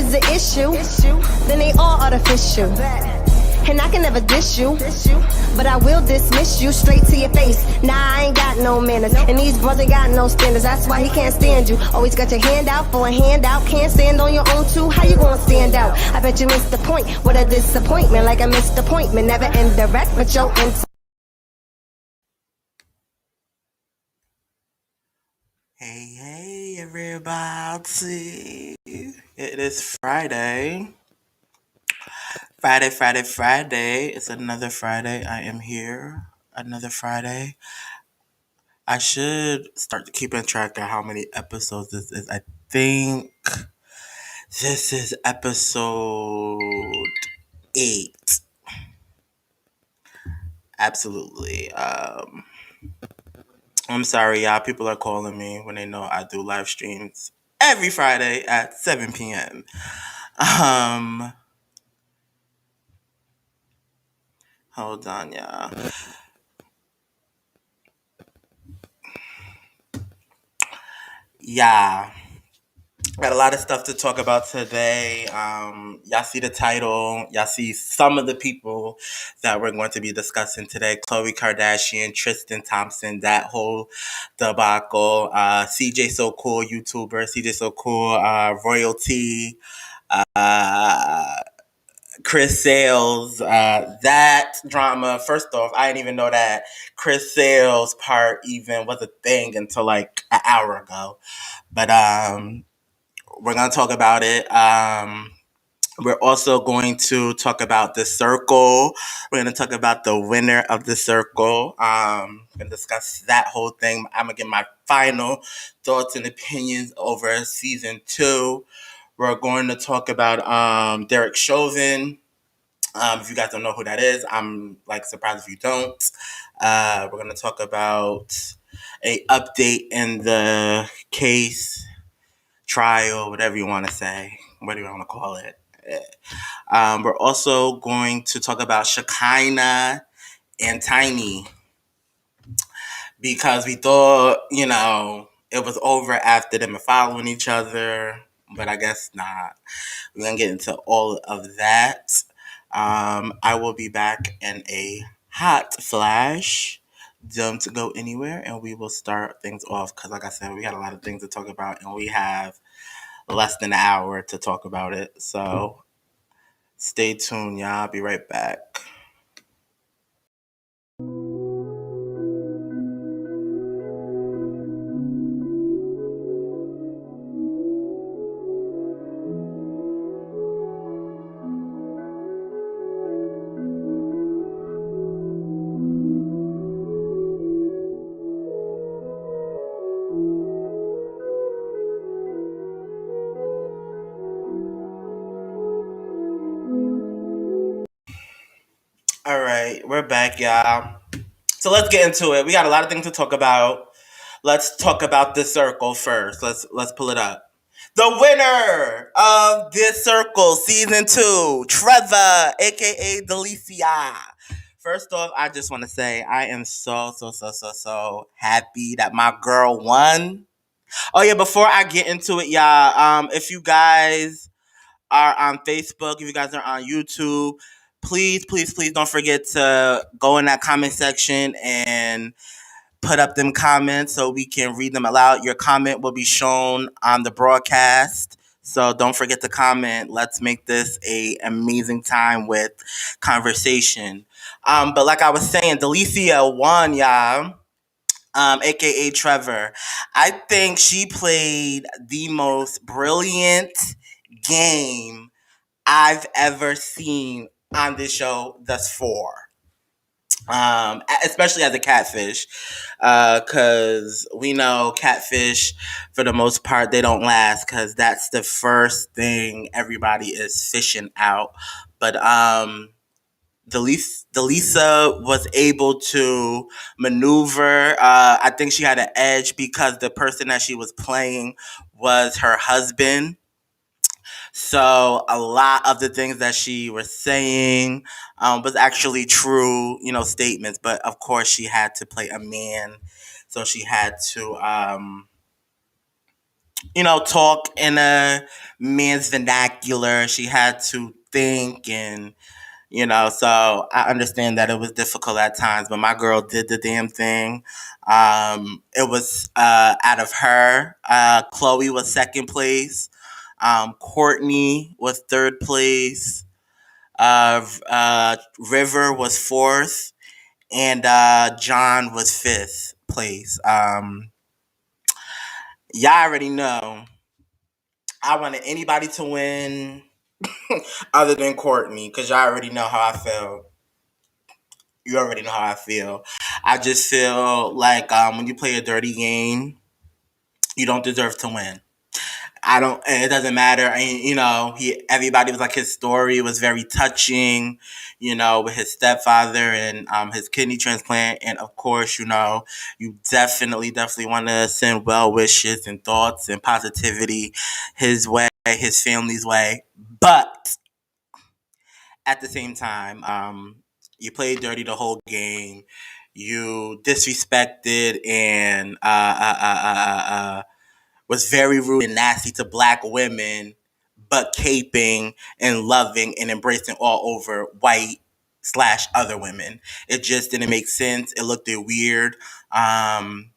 is the issue, then they all artificial. And I can never dish you, but I will dismiss you straight to your face. Nah, I ain't got no manners, and these bros ain't got no standards. That's why he can't stand you. Always got your hand out for a handout. Can't stand on your own too. How you gonna stand out? I bet you missed the point. What a disappointment, like a missed appointment. Never indirect, but your Hey, everybody. It is Friday. Friday. It's another Friday. I am here. Another Friday. I should start keeping track of how many episodes this is. I think this is episode 8. Absolutely. I'm sorry, y'all. People are calling me when they know I do live streams every Friday at 7 p.m. Hold on, y'all. Yeah. Got a lot of stuff to talk about today. Y'all see the title. Y'all see some of the people that we're going to be discussing today. Khloe Kardashian, Tristan, Thompson, that whole debacle. CJSOCOOL YouTuber, CJSOCOOL royalty. Chris Sales, that drama. First off, I didn't even know that Chris Sales part even was a thing until like an hour ago. But we're gonna talk about it. We're also going to talk about the circle. We're going to talk about the winner of the circle. We're going to discuss that whole thing. I'm going to give my final thoughts and opinions over season 2. We're going to talk about Derek Chauvin. If you guys don't know who that is, I'm like surprised if you don't. We're going to talk about a update in the case, trial, whatever you want to say. What do you want to call it? We're also going to talk about Shekinah and Tiny because we thought, it was over after them following each other, but I guess not. We're going to get into all of that. I will be back in a hot flash. Don't go anywhere, and we will start things off because, like I said, we got a lot of things to talk about, and we have less than an hour to talk about it. So stay tuned, y'all. I'll be right back. All right, we're back, y'all. So let's get into it. We got a lot of things to talk about. Let's talk about the circle first. Let's pull it up. The winner of this circle, season 2, Trevor, aka Delicia. First off, I just want to say I am so happy that my girl won. Oh yeah, before I get into it, y'all, if you guys are on Facebook, if you guys are on YouTube, please don't forget to go in that comment section and put up them comments so we can read them aloud. Your comment will be shown on the broadcast. So don't forget to comment. Let's make this a amazing time with conversation. But like I was saying, Delicia won, y'all. AKA Trevor. I think she played the most brilliant game I've ever seen on this show thus far. Especially as a catfish, because we know catfish, for the most part, they don't last because that's the first thing everybody is fishing out. But Delisa was able to maneuver. I think she had an edge because the person that she was playing was her husband. So a lot of the things that she was saying was actually true, statements. But of course, she had to play a man, so she had to talk in a man's vernacular. She had to think and so I understand that it was difficult at times, but my girl did the damn thing. It was out of her. Khloe was second place. Courtney was third place. River was fourth, and John was fifth place. Y'all already know. I wanted anybody to win other than Courtney, because y'all already know how I felt. You already know how I feel. I just feel like when you play a dirty game, you don't deserve to win. I don't. It doesn't matter. Everybody was like, his story was very touching. With his stepfather and his kidney transplant, and of course, you definitely want to send well wishes and thoughts and positivity his way, his family's way. But at the same time, you played dirty the whole game. You disrespected and was very rude and nasty to black women, but caping and loving and embracing all over white slash other women. It just didn't make sense. It looked weird. And,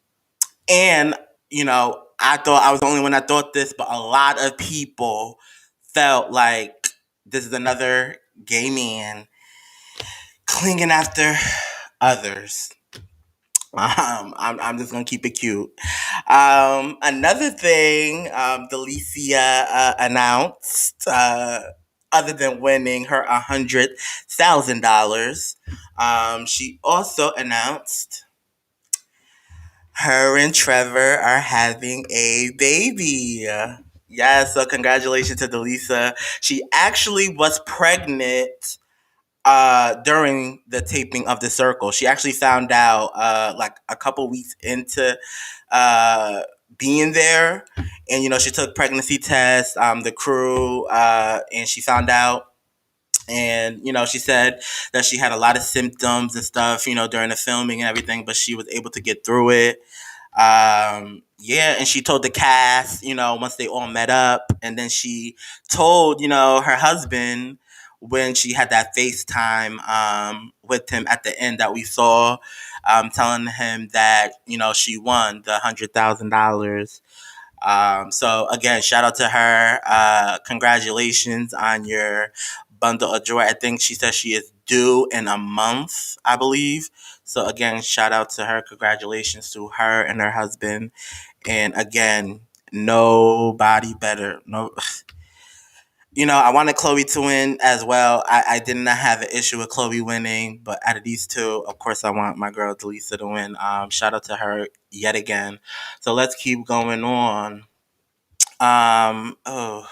I thought I was the only one that thought this, but a lot of people felt like this is another gay man clinging after others. I'm just gonna keep it cute. Another thing, Delicia announced, other than winning her $100,000, she also announced her and Trevor are having a baby. Yeah, so congratulations to Delisa. She actually was pregnant during the taping of The Circle. She actually found out like a couple weeks into being there, and she took pregnancy tests, the crew, and she found out. And she said that she had a lot of symptoms and stuff, during the filming and everything, but she was able to get through it. Yeah, and she told the cast, once they all met up, and then she told, her husband when she had that FaceTime with him at the end that we saw, telling him that, she won the $100,000. So again, shout out to her. Congratulations on your bundle of joy. I think she says she is due in a month, I believe. So again, shout out to her. Congratulations to her and her husband. And again, nobody better. No, I wanted Khloe to win as well. I did not have an issue with Khloe winning, but out of these two, of course, I want my girl Delisa to win. Shout out to her yet again. So let's keep going on. Oh.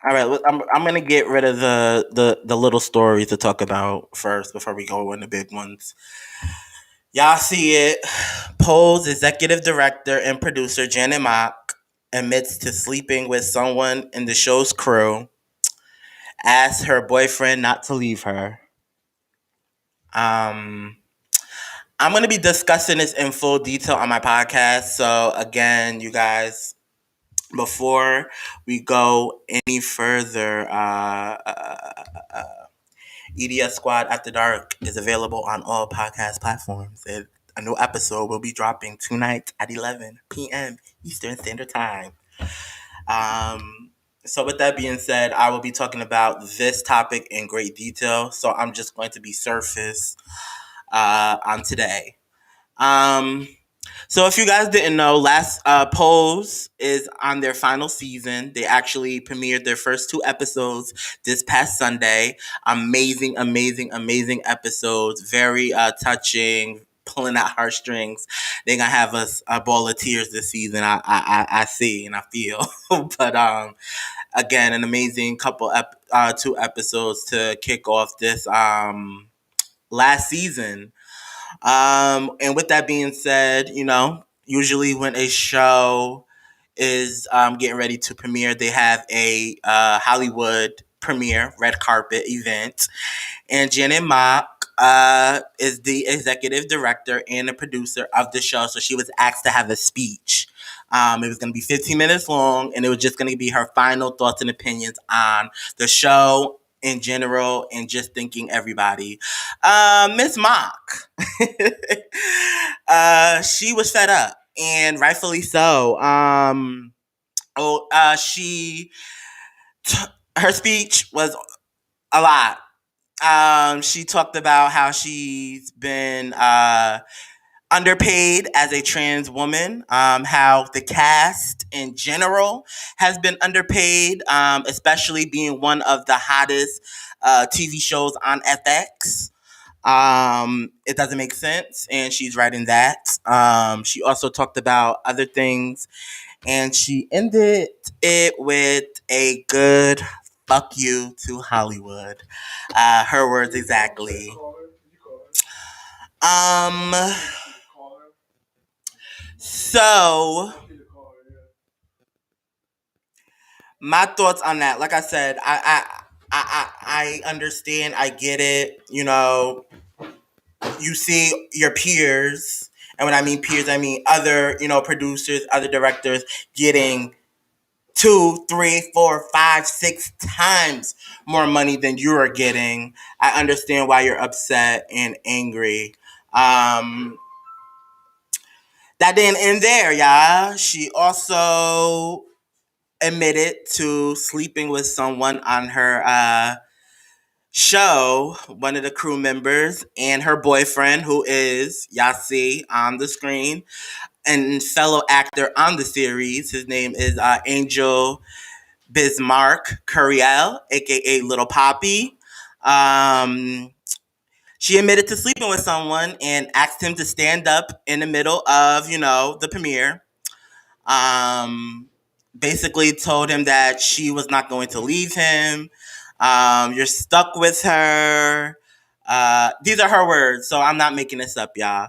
All right, I'm gonna get rid of the little stories to talk about first before we go on the big ones. Y'all see it. Pose executive director and producer Janet Mock admits to sleeping with someone in the show's crew. Asks her boyfriend not to leave her. I'm gonna be discussing this in full detail on my podcast. So again, you guys, before we go any further, EDS Squad After Dark is available on all podcast platforms. A new episode will be dropping tonight at 11 p.m. Eastern Standard Time. So with that being said, I will be talking about this topic in great detail. So I'm just going to be surface on today. So if you guys didn't know, last Pose is on their final season. They actually premiered their first 2 episodes this past Sunday. Amazing, amazing, amazing episodes. Very touching, pulling out heartstrings. They're gonna have us a ball of tears this season. I see and I feel. But again, an amazing couple 2 episodes to kick off this last season. And with that being said, usually when a show is getting ready to premiere, they have a Hollywood premiere, red carpet event. And Janet Mock is the executive director and the producer of the show. So she was asked to have a speech. It was going to be 15 minutes long, and it was just going to be her final thoughts and opinions on the show in general and just thanking everybody. Miss Mock, she was fed up, and rightfully so. She her speech was a lot. She talked about how she's been underpaid as a trans woman, how the cast in general has been underpaid, especially being one of the hottest TV shows on FX. It doesn't make sense, and she's writing that. She also talked about other things, and she ended it with a good fuck you to Hollywood. Her words exactly. Um, so my thoughts on that, like I said, I understand, I get it. You know, you see your peers, and when I mean peers, I mean other, producers, other directors getting 2, 3, 4, 5, 6 times more money than you are getting. I understand why you're upset and angry. That didn't end there, y'all. She also admitted to sleeping with someone on her show, one of the crew members, and her boyfriend, who is, y'all see on the screen, and fellow actor on the series. His name is Angel Bismarck Curiel, aka Little Poppy. She admitted to sleeping with someone and asked him to stand up in the middle of, the premiere. Basically told him that she was not going to leave him. You're stuck with her. These are her words, so I'm not making this up, y'all.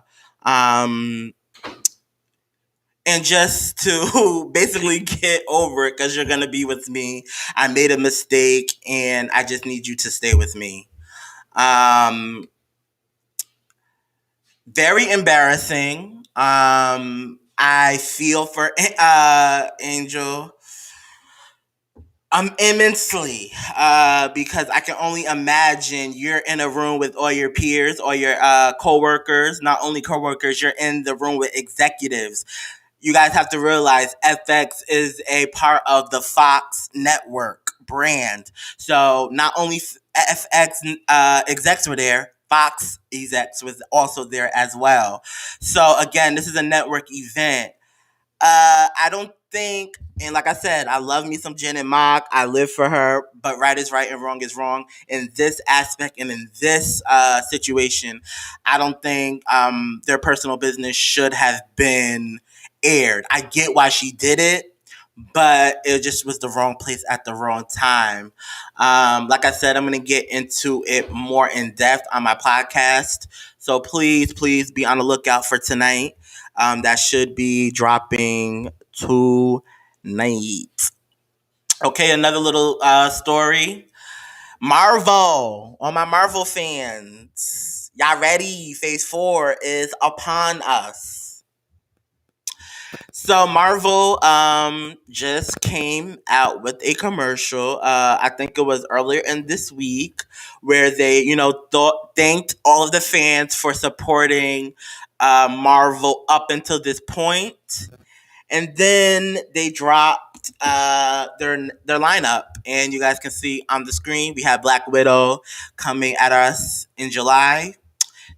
And just to basically get over it, because you're going to be with me. I made a mistake, and I just need you to stay with me. Very embarrassing. I feel for Angel immensely, because I can only imagine you're in a room with all your peers, all your co-workers. Not only co-workers, you're in the room with executives. You guys have to realize FX is a part of the Fox network brand. So not only FX execs were there, Fox execs was also there as well. So again, this is a network event. I don't think, and like I said, I love me some Jen and Mock. I live for her, but right is right and wrong is wrong. In this aspect and in this situation, I don't think their personal business should have been aired. I get why she did it, but it just was the wrong place at the wrong time. Like I said, I'm going to get into it more in depth on my podcast. So please be on the lookout for tonight. That should be dropping tonight. Okay, another little story. Marvel, all my Marvel fans, y'all ready? Phase 4 is upon us. So Marvel just came out with a commercial. I think it was earlier in this week, where they, thanked all of the fans for supporting Marvel up until this point. And then they dropped their lineup, and you guys can see on the screen we have Black Widow coming at us in July.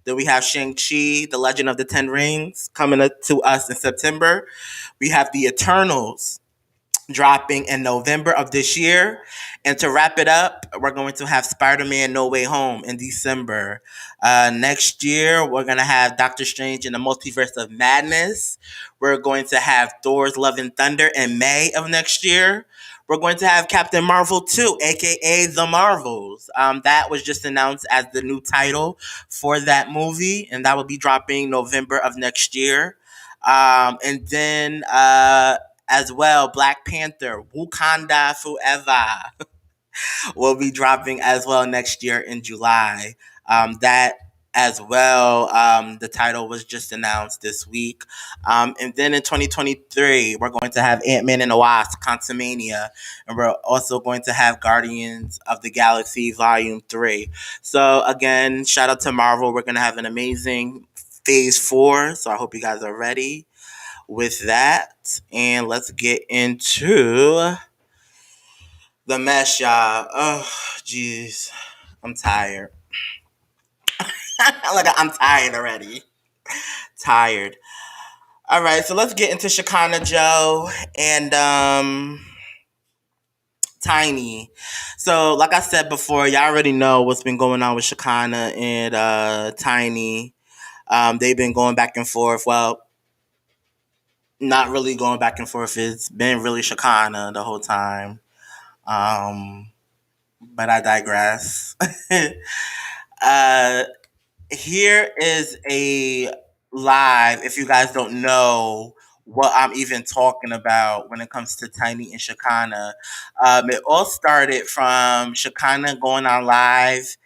Then we have Shang-Chi, The Legend of the Ten Rings, coming to us in September. We have The Eternals dropping in November of this year. And to wrap it up, we're going to have Spider-Man No Way Home in December. Next year, we're going to have Doctor Strange in the Multiverse of Madness. We're going to have Thor's Love and Thunder in May of next year. We're going to have Captain Marvel 2, a.k.a. The Marvels. That was just announced as the new title for that movie, and that will be dropping November of next year. And then, as well, Black Panther, Wakanda Forever, will be dropping as well next year in July. That as well. The title was just announced this week. And then in 2023, we're going to have Ant-Man and the Wasp, Quantumania, and we're also going to have Guardians of the Galaxy Volume 3. So again, shout out to Marvel. We're going to have an amazing Phase 4, so I hope you guys are ready with that. And let's get into the mess, y'all. Oh, jeez. I'm tired. I'm tired already. Tired. All right, so let's get into Shekinah Joe and Tiny. So, like I said before, y'all already know what's been going on with Shekinah and Tiny. They've been going back and forth. Well, not really going back and forth. It's been really Shekinah the whole time. But I digress. Here is a live, if you guys don't know what I'm even talking about when it comes to Tiny and Shekinah. It all started from Shekinah going on live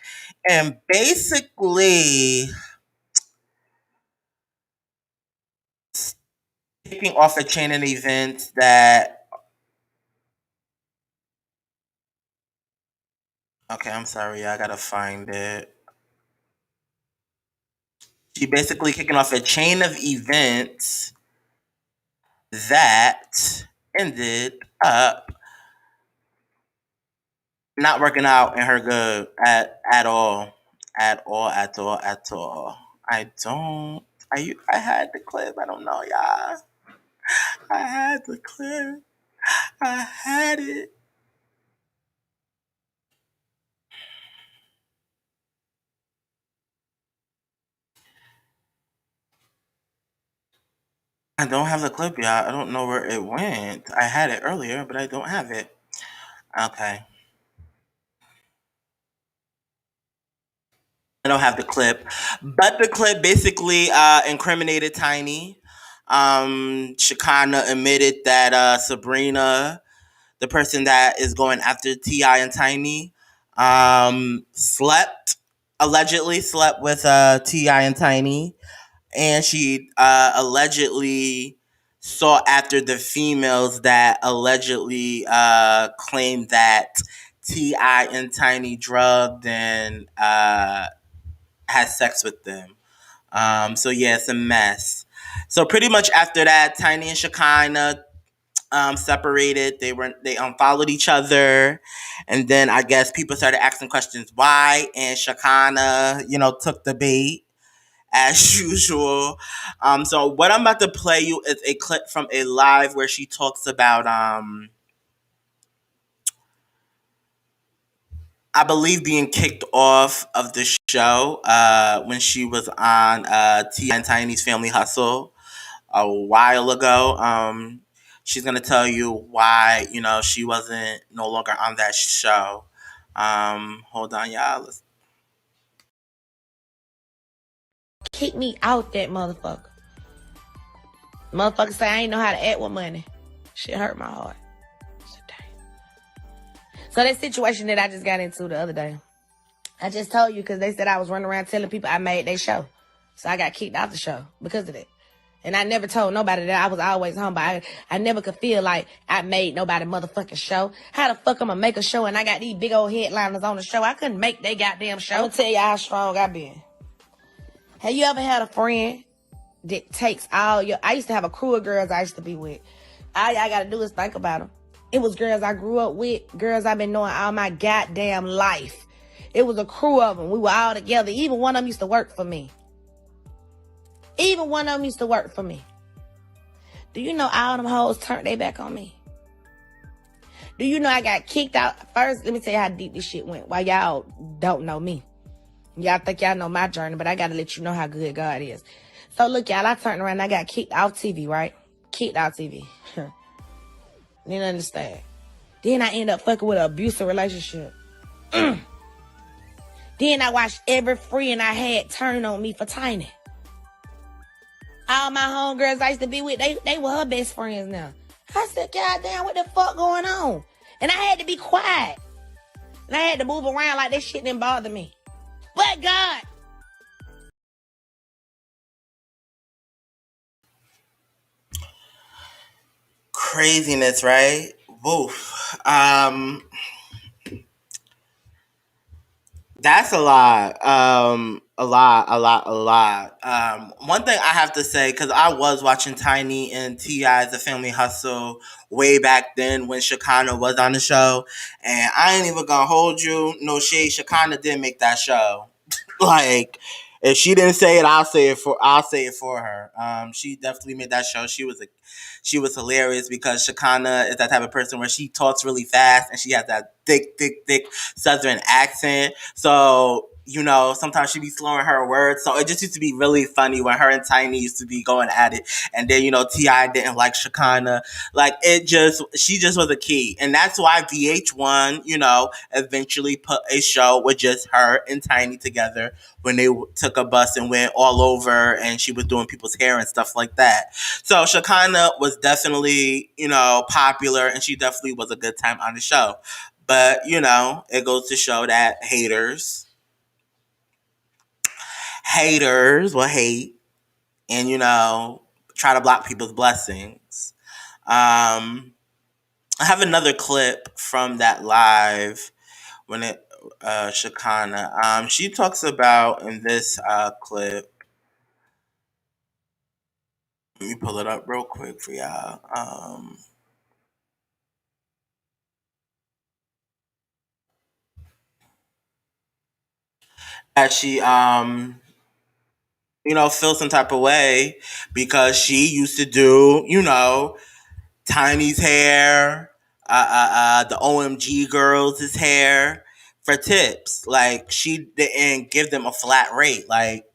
and basically kicking off a chain of events that... Okay, I'm sorry, I gotta find it. She basically kicking off a chain of events that ended up not working out in her good at all. At all, at all, at all. I don't... I had the clip. I don't know, y'all. I had the clip. I had it. I don't have the clip, y'all. I don't know where it went. I had it earlier, but I don't have it. Okay. I don't have the clip. But the clip basically incriminated Tiny. Shekinah admitted that Sabrina, the person that is going after T.I. and Tiny, allegedly slept with T.I. and Tiny. And she allegedly sought after the females that allegedly claimed that T.I. and Tiny drugged and had sex with them. So yeah, it's a mess. So pretty much after that, Tiny and Shekinah separated. They unfollowed each other, and then I guess people started asking questions why, and Shekinah, took the bait as usual. So what I'm about to play you is a clip from a live where she talks about I believe being kicked off of the show when she was on T and Tiny's Family Hustle a while ago. She's gonna tell you why she wasn't no longer on that show. Hold on, y'all. Kick me out that motherfucker. Motherfucker say I ain't know how to act with money. Shit hurt my heart. So that situation that I just got into the other day, I just told you because they said I was running around telling people I made their show. So I got kicked out the show because of that. And I never told nobody that. I was always humble. I never could feel like I made nobody motherfucking show. How the fuck I'm gonna make a show and I got these big old headliners on the show? I couldn't make they goddamn show. I'm gonna tell you how strong I been. Have you ever had a friend that takes all your... I used to have a crew of girls I used to be with. All y'all gotta do is think about them. It was girls I grew up with, girls I've been knowing all my goddamn life. It was a crew of them. We were all together. Even one of them used to work for me. Do you know all them hoes turned their back on me? Do you know I got kicked out? First, let me tell you how deep this shit went. While y'all don't know me. Y'all think y'all know my journey, but I gotta let you know how good God is. So look, y'all, I turned around and I got kicked off TV, right? Kicked out TV. Didn't understand. Then I end up fucking with an abusive relationship. Then I watched every friend I had turn on me for Tiny. All my homegirls I used to be with, they were her best friends now. I said, God damn, what the fuck going on? And I had to be quiet. And I had to move around like that shit didn't bother me. But God, Craziness, right? Woof. That's a lot. A lot. One thing I have to say, because I was watching Tiny and T.I.'s The Family Hustle way back then when Shekinah was on the show, and I ain't even gonna hold you. No shade, Shekinah did make that show. Like, if she didn't say it, I'll say it for her. She definitely made that show. She was hilarious because Shekinah is that type of person where she talks really fast and she has that thick Southern accent. So, sometimes she be slowing her words. So it just used to be really funny when her and Tiny used to be going at it. And then, T.I. didn't like Shekinah. Like, she just was a key. And that's why VH1, eventually put a show with just her and Tiny together when they took a bus and went all over and she was doing people's hair and stuff like that. So Shekinah was definitely, popular, and she definitely was a good time on the show. But, it goes to show that haters will hate and, try to block people's blessings. I have another clip from that live when Shekinah. She talks about in this clip. Let me pull it up real quick for y'all. That she feel some type of way because she used to do Tiny's hair, the OMG girls' hair for tips. Like, she didn't give them a flat rate. Like,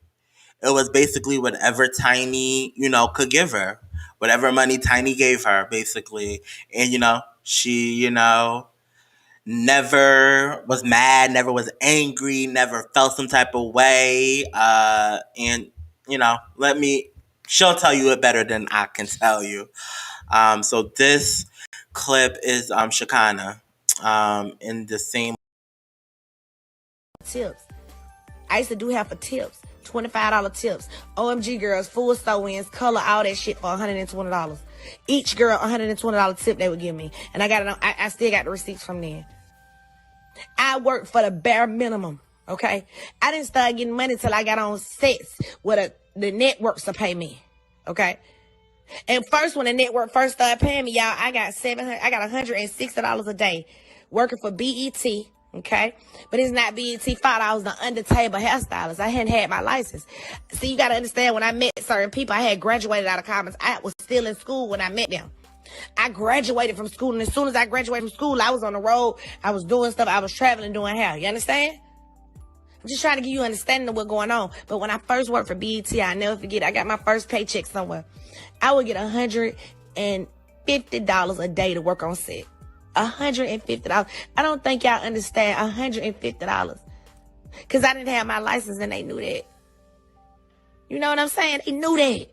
it was basically whatever Tiny could give her, whatever money Tiny gave her, basically. And she never was mad, never was angry, never felt some type of way. And she'll tell you it better than I can tell you. So this clip is Shekinah in the same tips. I used to do hair for tips. $25 tips. OMG girls, full sew-ins, color, all that shit for $120. Each girl, $120 tip they would give me. And I still got the receipts from then. I worked for the bare minimum, okay? I didn't start getting money till I got on sets where the networks to pay me, okay? And first, when the network first started paying me, y'all, I got $160 a day working for BET, okay? But it's not BET fault. I was the under-table hairstylist. I hadn't had my license. See, you got to understand, when I met certain people, I had graduated out of college. I was still in school when I met them. I graduated from school, and as soon as I graduated from school, I was on the road. I was doing stuff. I was traveling, doing hair. You understand? I'm just trying to give you an understanding of what's going on. But when I first worked for BET, I'll never forget, I got my first paycheck somewhere. I would get $150 a day to work on set. $150. I don't think y'all understand $150. Because I didn't have my license and they knew that. You know what I'm saying? They knew that.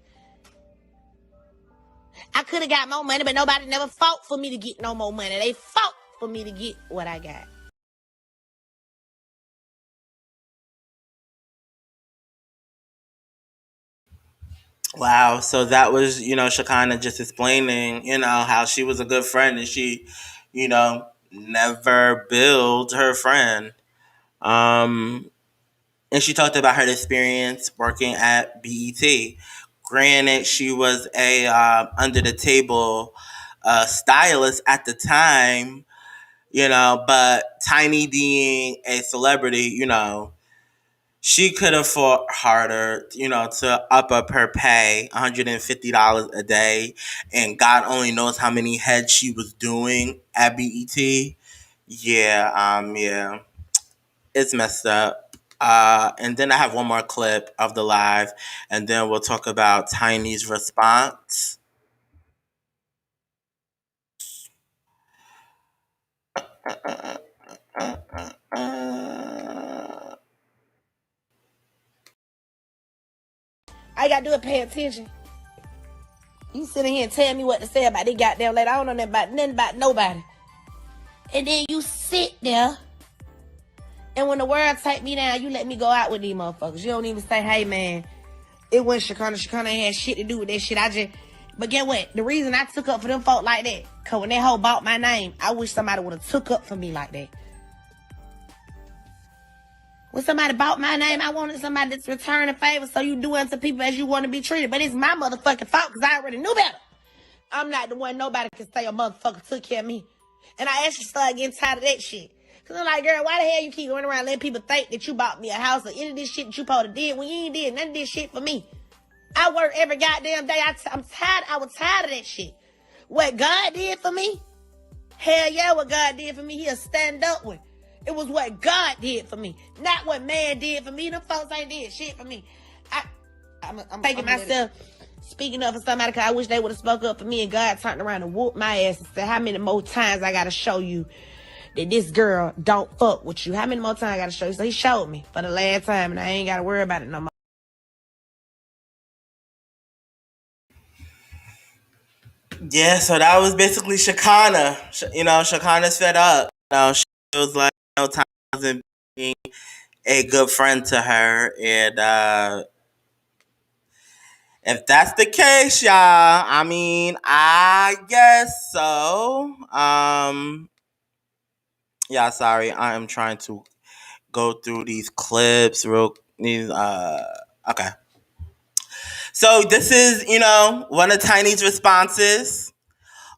I could have got more money, but nobody never fought for me to get no more money. They fought for me to get what I got. Wow. So that was, Shekinah just explaining, how she was a good friend and she, never billed her friend. And she talked about her experience working at BET. Granted, she was a under the table stylist at the time, but Tiny being a celebrity, she could have fought harder, to up her pay, $150 a day, and God only knows how many heads she was doing at BET. Yeah, it's messed up. And then I have one more clip of the live, and then we'll talk about Tiny's response. I gotta do it, pay attention. You sitting here and tell me what to say about this goddamn lady. I don't know nothing about nobody. And then you sit there, and when the world take me down, you let me go out with these motherfuckers. You don't even say, hey man, it wasn't Shekinah. Shekinah ain't had shit to do with that shit. But get what? The reason I took up for them folk like that, cause when that hoe bought my name, I wish somebody would have took up for me like that. When somebody bought my name, I wanted somebody to return a favor, so you do unto people as you want to be treated. But it's my motherfucking fault, because I already knew better. I'm not the one nobody can say a motherfucker took care of me. And I actually started getting tired of that shit. Because I'm like, girl, why the hell you keep going around letting people think that you bought me a house or any of this shit that you supposed to did when you ain't did none of this shit for me? I work every goddamn day. I'm tired. I was tired of that shit. What God did for me? Hell yeah, what God did for me, he'll stand up with. It was what God did for me, not what man did for me. Them folks ain't did shit for me. I'm taking myself, speaking up for somebody, because I wish they would have spoke up for me, and God turned around and whooped my ass and said, how many more times I got to show you that this girl don't fuck with you? How many more times I got to show you? So he showed me for the last time, and I ain't got to worry about it no more. Yeah, so that was basically Shekinah. Shekinah's fed up. She feels like time wasn't being a good friend to her. And if that's the case, y'all, I mean, I guess so. Yeah, sorry. I am trying to go through these clips okay. So this is, one of Tiny's responses.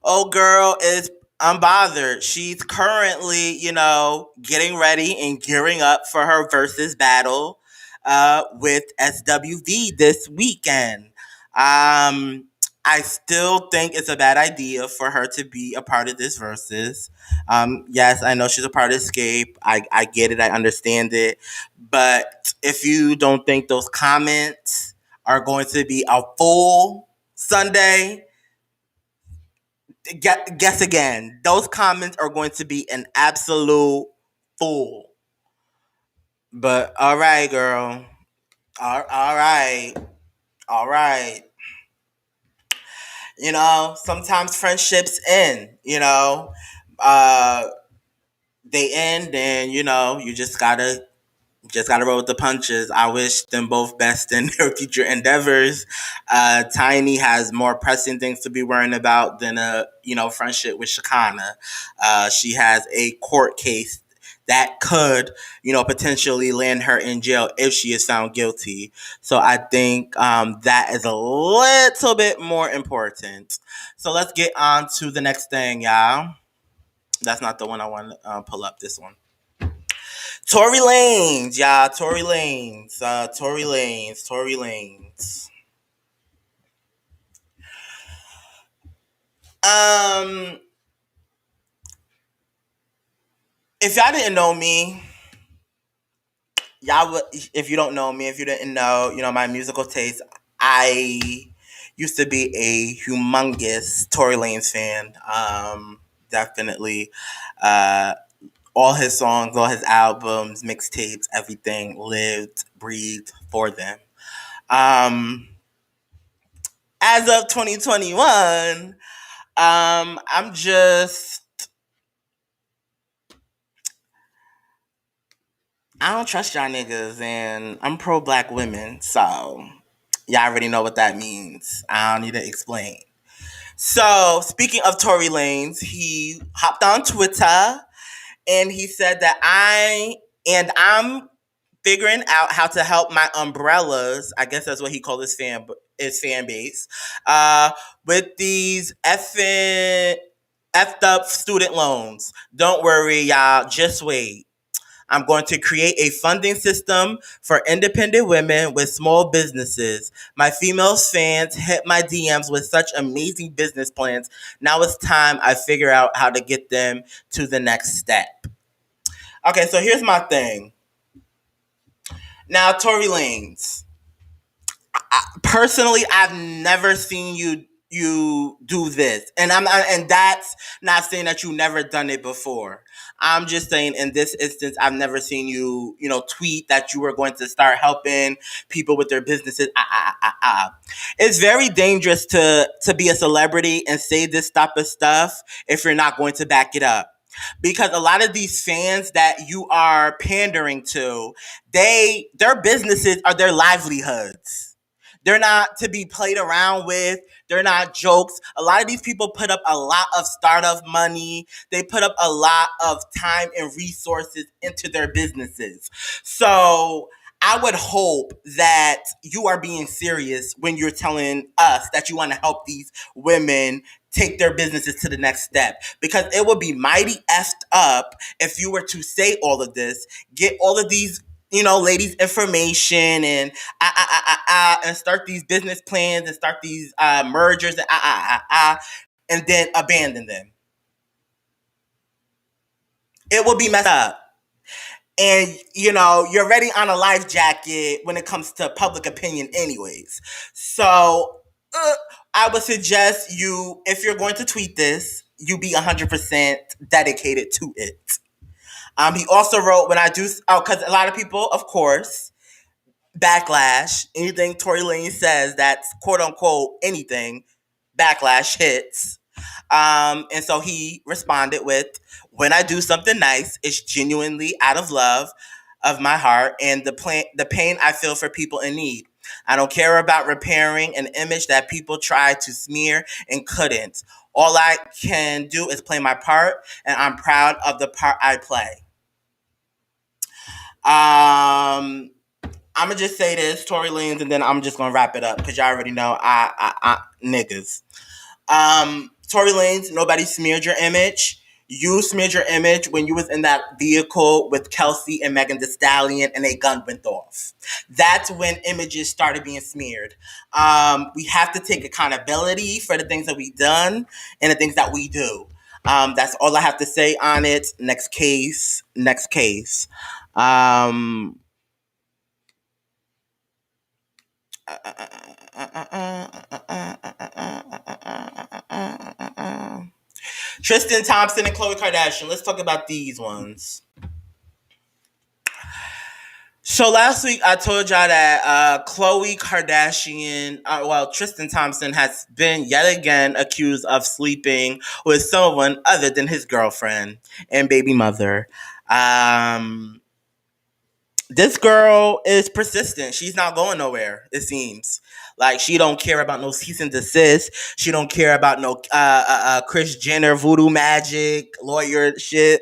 Old girl is unbothered. She's currently, getting ready and gearing up for her versus battle with SWV this weekend. I still think it's a bad idea for her to be a part of this versus. Yes, I know she's a part of Escape. I get it. I understand it. But if you don't think those comments are going to be a full Sunday, guess again. Those comments are going to be an absolute fool. But all right, girl. All right. All right. Sometimes friendships end, they end, and, you just gotta roll with the punches. I wish them both best in their future endeavors. Tiny has more pressing things to be worrying about than a friendship with Shekinah. She has a court case that could potentially land her in jail if she is found guilty. So I think that is a little bit more important. So let's get on to the next thing, y'all. That's not the one I want to pull up. This one. Tory Lanez, y'all. Tory Lanez. If y'all didn't know me, y'all would. If you don't know me, if you didn't know, my musical taste, I used to be a humongous Tory Lanez fan. Definitely. All his songs, all his albums, mixtapes, everything lived, breathed for them. As of 2021, I'm just, I don't trust y'all niggas, and I'm pro black women, so y'all already know what that means. I don't need to explain. So, speaking of Tory Lanez, he hopped on Twitter and he said that I'm figuring out how to help my umbrellas. I guess that's what he called his fan base. With these effed up student loans. Don't worry, y'all. Just wait. I'm going to create a funding system for independent women with small businesses. My female fans hit my DMs with such amazing business plans. Now it's time I figure out how to get them to the next step. Okay, so here's my thing. Now, Tory Lanez. Personally, I've never seen you do this, and that's not saying that you've never done it before. I'm just saying, in this instance, I've never seen you, tweet that you were going to start helping people with their businesses. It's very dangerous to be a celebrity and say this type of stuff if you're not going to back it up. Because a lot of these fans that you are pandering to, their businesses are their livelihoods. They're not to be played around with. They're not jokes. A lot of these people put up a lot of startup money. They put up a lot of time and resources into their businesses. So I would hope that you are being serious when you're telling us that you want to help these women take their businesses to the next step. Because it would be mighty effed up if you were to say all of this, get all of these, ladies' information and and start these business plans and start these mergers and then abandon them. It will be messed up. And, you're already on a life jacket when it comes to public opinion anyways. So I would suggest you, if you're going to tweet this, you be 100% dedicated to it. He also wrote, because a lot of people, of course, backlash, anything Tory Lanez says that's quote unquote anything, backlash hits. And so he responded with, when I do something nice, it's genuinely out of love of my heart and the pain I feel for people in need. I don't care about repairing an image that people tried to smear and couldn't. All I can do is play my part, and I'm proud of the part I play. I'm gonna just say this, Tory Lanez, and then I'm just gonna wrap it up because y'all already know I niggas. Tory Lanez, nobody smeared your image. You smeared your image when you was in that vehicle with Kelsey and Megan Thee Stallion and a gun went off. That's when images started being smeared. We have to take accountability for the things that we've done and the things that we do. That's all I have to say on it. Next case. Tristan Thompson and Khloe Kardashian. Let's talk about these ones. So last week I told y'all that Khloe Kardashian, Tristan Thompson has been yet again accused of sleeping with someone other than his girlfriend and baby mother. This girl is persistent. She's not going nowhere, it seems. Like, she don't care about no cease and desist. She don't care about no Kris Jenner voodoo magic, lawyership.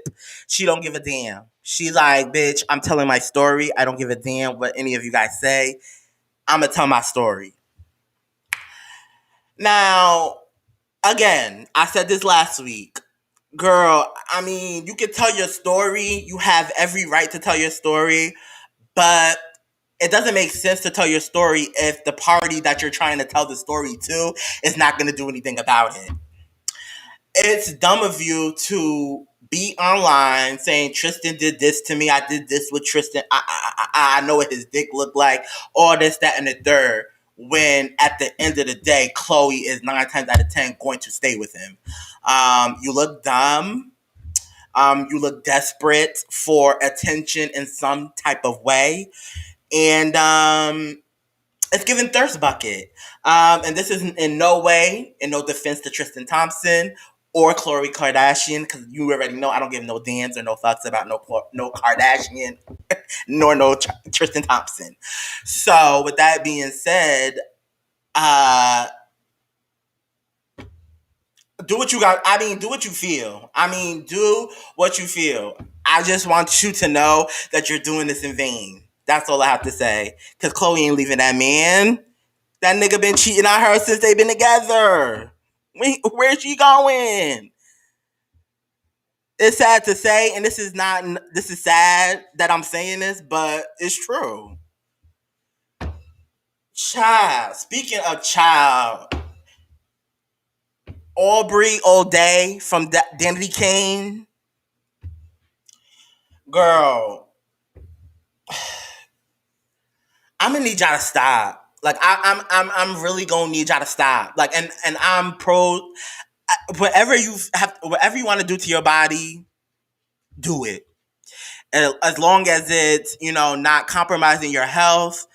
She don't give a damn. She's like, bitch, I'm telling my story. I don't give a damn what any of you guys say. I'm going to tell my story. Now, again, I said this last week. Girl, I mean, you can tell your story. You have every right to tell your story. But it doesn't make sense to tell your story if the party that you're trying to tell the story to is not going to do anything about it. It's dumb of you to be online saying Tristan did this to me. I did this with Tristan. I know what his dick looked like. All this, that, and the third. When at the end of the day, Khloe is 9 times out of 10 going to stay with him. You look dumb. You look desperate for attention in some type of way. And it's giving thirst bucket. And this is in no way, in no defense to Tristan Thompson or Khloe Kardashian, because you already know I don't give no damns or no fucks about no Kardashian nor no Tristan Thompson. So with that being said, do what you got. I mean, do what you feel. Do what you feel. I just want you to know that you're doing this in vain. That's all I have to say. Because Khloe ain't leaving that man. That nigga been cheating on her since they've been together. Where's she going? It's sad to say, and this is sad that I'm saying this, but it's true. Child. Speaking of child, Aubrey O'Day from Danity Kane. Girl, I'm gonna need y'all to stop. Like, I'm really gonna need y'all to stop. Like, and I'm pro. Whatever you want to do to your body, do it. And as long as it's not compromising your health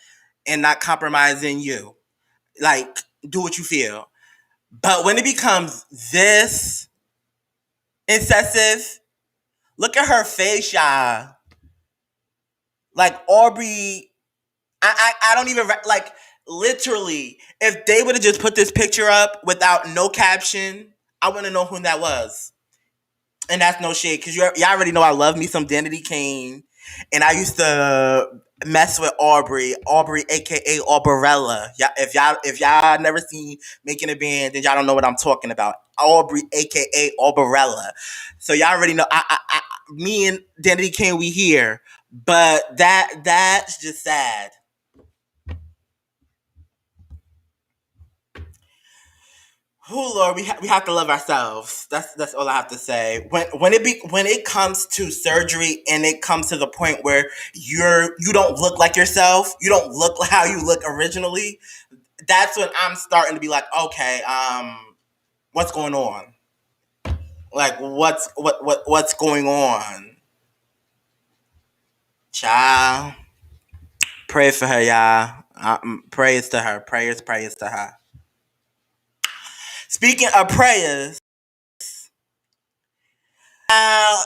and not compromising you. Like, do what you feel. But when it becomes this excessive, look at her face, y'all. Like, Aubrey, I don't even like. Literally, if they would have just put this picture up without no caption, I wouldn't know who that was. And that's no shade, because y'all already know I love me some Danity Kane. And I used to mess with Aubrey, aka Aubrella. If y'all never seen Making a Band, then y'all don't know what I'm talking about. Aubrey, aka Aubrella. So y'all already know. Me and Danity Kane, we here, but that's just sad. Oh Lord, we have to love ourselves. That's all I have to say. When it comes to surgery and it comes to the point where you don't look like yourself, you don't look like how you look originally. That's when I'm starting to be like, okay, what's going on? Like, what's going on? Child, pray for her, y'all. Prayers to her. Prayers to her. Speaking of prayers, uh,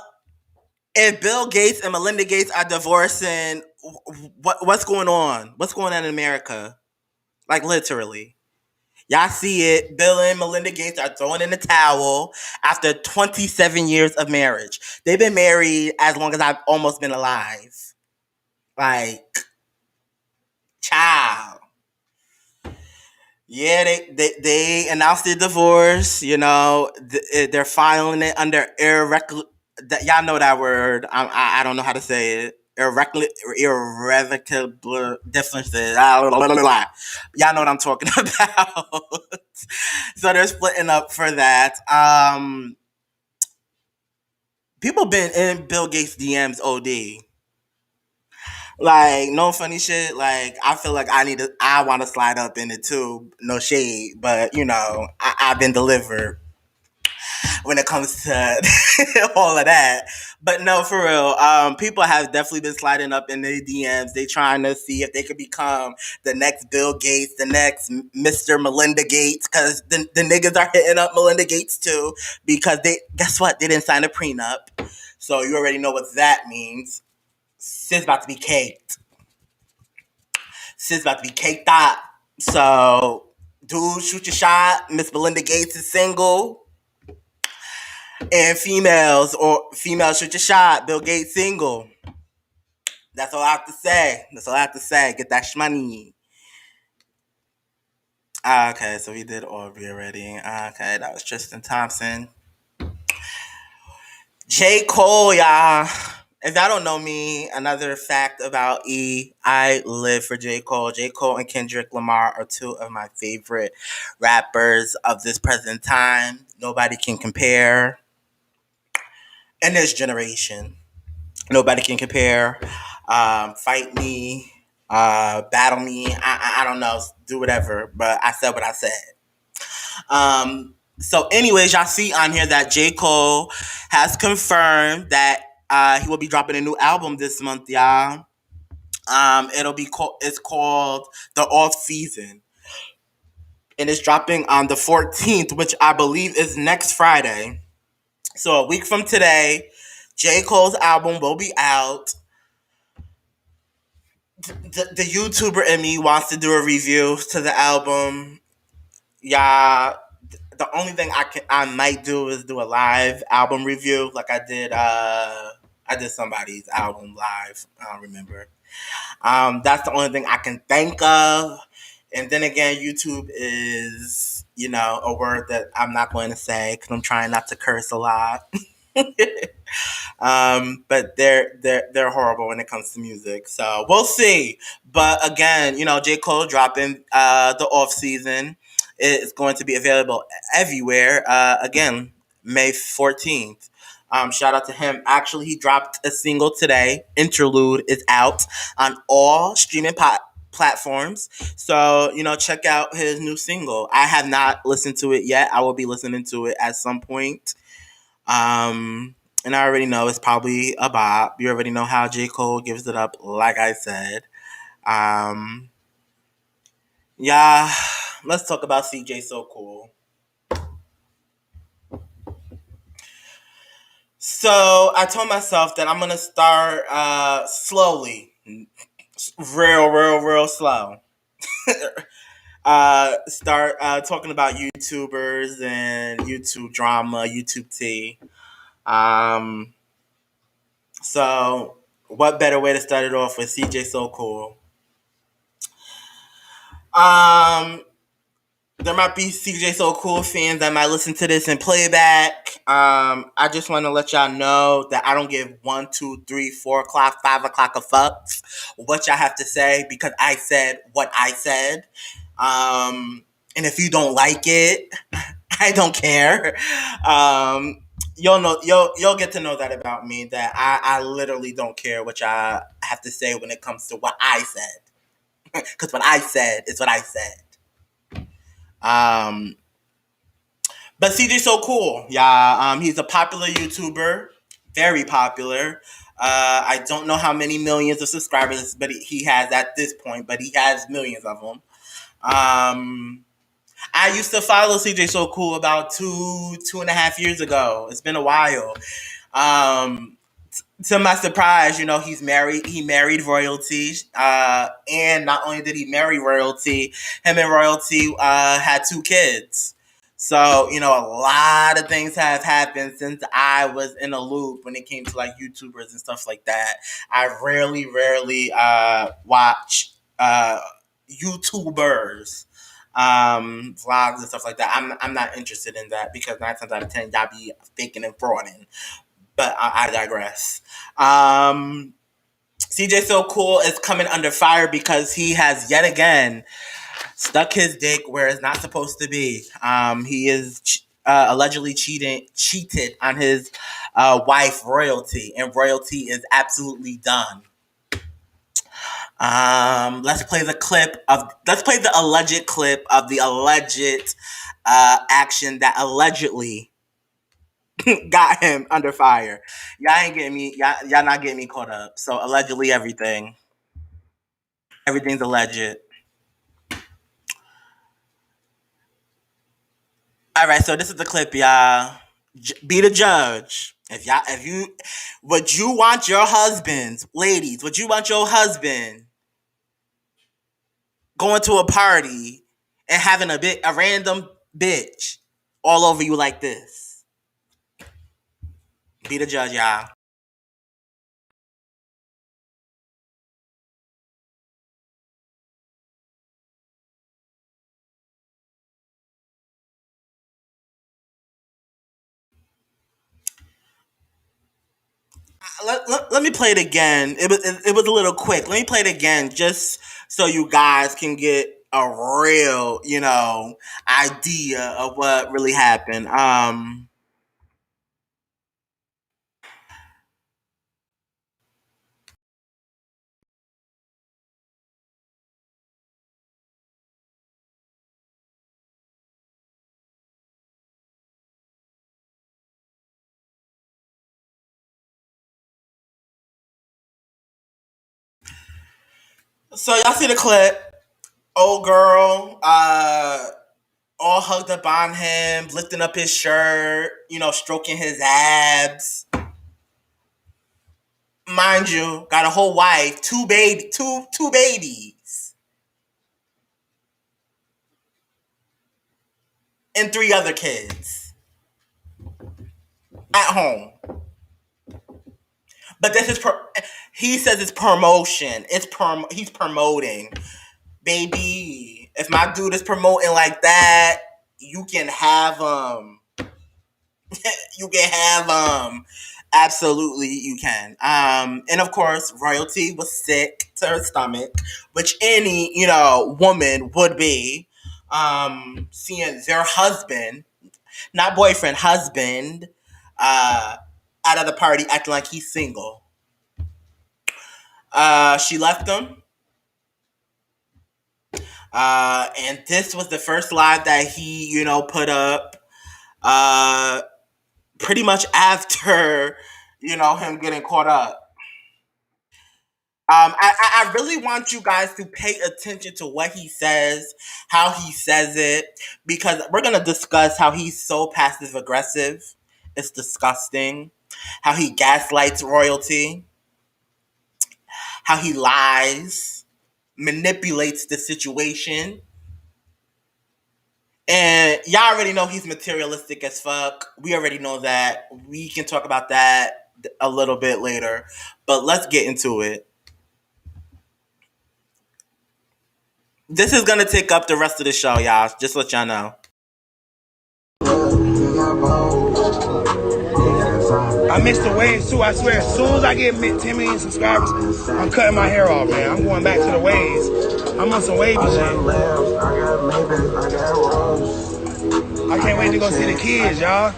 if Bill Gates and Melinda Gates are divorcing, what's going on? What's going on in America? Like, literally. Y'all see it. Bill and Melinda Gates are throwing in the towel after 27 years of marriage. They've been married as long as I've almost been alive. Like, child. Yeah, they announced their divorce. You know, they're filing it under y'all know that word. I don't know how to say it. Irrevocable differences. Y'all know what I'm talking about. So they're splitting up for that. People been in Bill Gates DMs OD. Like, no funny shit. Like, I feel like I want to slide up in it too. No shade, but you know, I've been delivered when it comes to all of that. But no, for real, people have definitely been sliding up in their DMs. They trying to see if they could become the next Bill Gates, the next Mr. Melinda Gates, because the niggas are hitting up Melinda Gates too, because guess what? They didn't sign a prenup. So you already know what that means. Sis about to be caked. Sis about to be caked up. So, dude, shoot your shot. Miss Melinda Gates is single. And females shoot your shot. Bill Gates single. That's all I have to say. Get that shmoney. Okay, so we did Aubrey already. Okay, that was Tristan Thompson. J. Cole, y'all. If y'all don't know me, another fact about E, I live for J. Cole. J. Cole and Kendrick Lamar are two of my favorite rappers of this present time. Nobody can compare. In this generation, nobody can compare. Fight me, battle me. I don't know, do whatever. But I said what I said. So anyways, y'all see on here that J. Cole has confirmed that he will be dropping a new album this month, y'all. It's called The Off Season. And it's dropping on the 14th, which I believe is next Friday. So a week from today, J. Cole's album will be out. The YouTuber in me wants to do a review to the album. Yeah, the only thing I might do is do a live album review, like I did somebody's album live. I don't remember. That's the only thing I can think of. And then again, YouTube is, you know, a word that I'm not going to say because I'm trying not to curse a lot. But they're horrible when it comes to music. So we'll see. But again, you know, J. Cole dropping the Off Season. It's going to be available everywhere. Again, May 14th. Shout out to him. Actually, he dropped a single today. Interlude is out on all streaming platforms. So, you know, check out his new single. I have not listened to it yet. I will be listening to it at some point. And I already know it's probably a bop. You already know how J. Cole gives it up, like I said. Yeah, let's talk about CJSOCOOL. So I told myself that I'm gonna start slowly, real slow. start talking about YouTubers and YouTube drama, YouTube tea. Um, so, what better way to start it off with CJSOCOOL? Um, there might be CJSOCOOL fans that might listen to this and play back. I just want to let y'all know that I don't give 1, 2, 3, 4 o'clock, 5 o'clock a fucks what y'all have to say because I said what I said. And if you don't like it, I don't care. You'll get to know that about me. That I literally don't care what y'all have to say when it comes to what I said. Because what I said is what I said. But CJSOCOOL, yeah, he's a popular YouTuber, very popular. I don't know how many millions of subscribers, but he has at this point, but he has millions of them. I used to follow CJSOCOOL about 2.5 years ago. It's been a while. Um, to my surprise, he's married. He married royalty, and not only did he marry royalty, him and royalty had 2 kids. So a lot of things have happened since I was in a loop when it came to like YouTubers and stuff like that. I rarely watch YouTubers vlogs and stuff like that. I'm not interested in that because 9 times out of 10 y'all be faking and frauding. But I digress. CJSOCOOL is coming under fire because he has yet again stuck his dick where it's not supposed to be. He is allegedly cheated on his wife, Royalty, and Royalty is absolutely done. Let's play the alleged clip of the alleged action that allegedly got him under fire. Y'all ain't getting me. Y'all not getting me caught up. So allegedly everything's alleged. All right, so this is the clip, y'all. Be the judge. Would you want your husband, ladies? Would you want your husband going to a party and having a random bitch all over you like this? Be the judge, y'all. Let me play it again. It was a little quick. Let me play it again just so you guys can get a real, idea of what really happened. So y'all see the clip. Old girl, all hugged up on him, lifting up his shirt, stroking his abs. Mind you, got a whole wife, two babies, and 3 other kids at home. But this is he says it's promotion. He's promoting. Baby, if my dude is promoting like that, you can have you can have absolutely you can. And of course, Royalty was sick to her stomach, which any, woman would be. Seeing their husband, not boyfriend, husband, out of the party acting like he's single. She left him. And this was the first live that he, put up. Pretty much after, him getting caught up. I really want you guys to pay attention to what he says, how he says it, because we're going to discuss how he's so passive aggressive. It's disgusting. How he gaslights Royalty. How he lies. manipulates the situation. And y'all already know he's materialistic as fuck. We already know that. We can talk about that a little bit later. But let's get into it. This is going to take up the rest of the show, y'all. Just let y'all know. I miss the waves too. I swear, as soon as I get 10 million subscribers, I'm cutting my hair off, man. I'm going back to the waves. I'm on some wavy shit. I can't wait to go see the kids, y'all.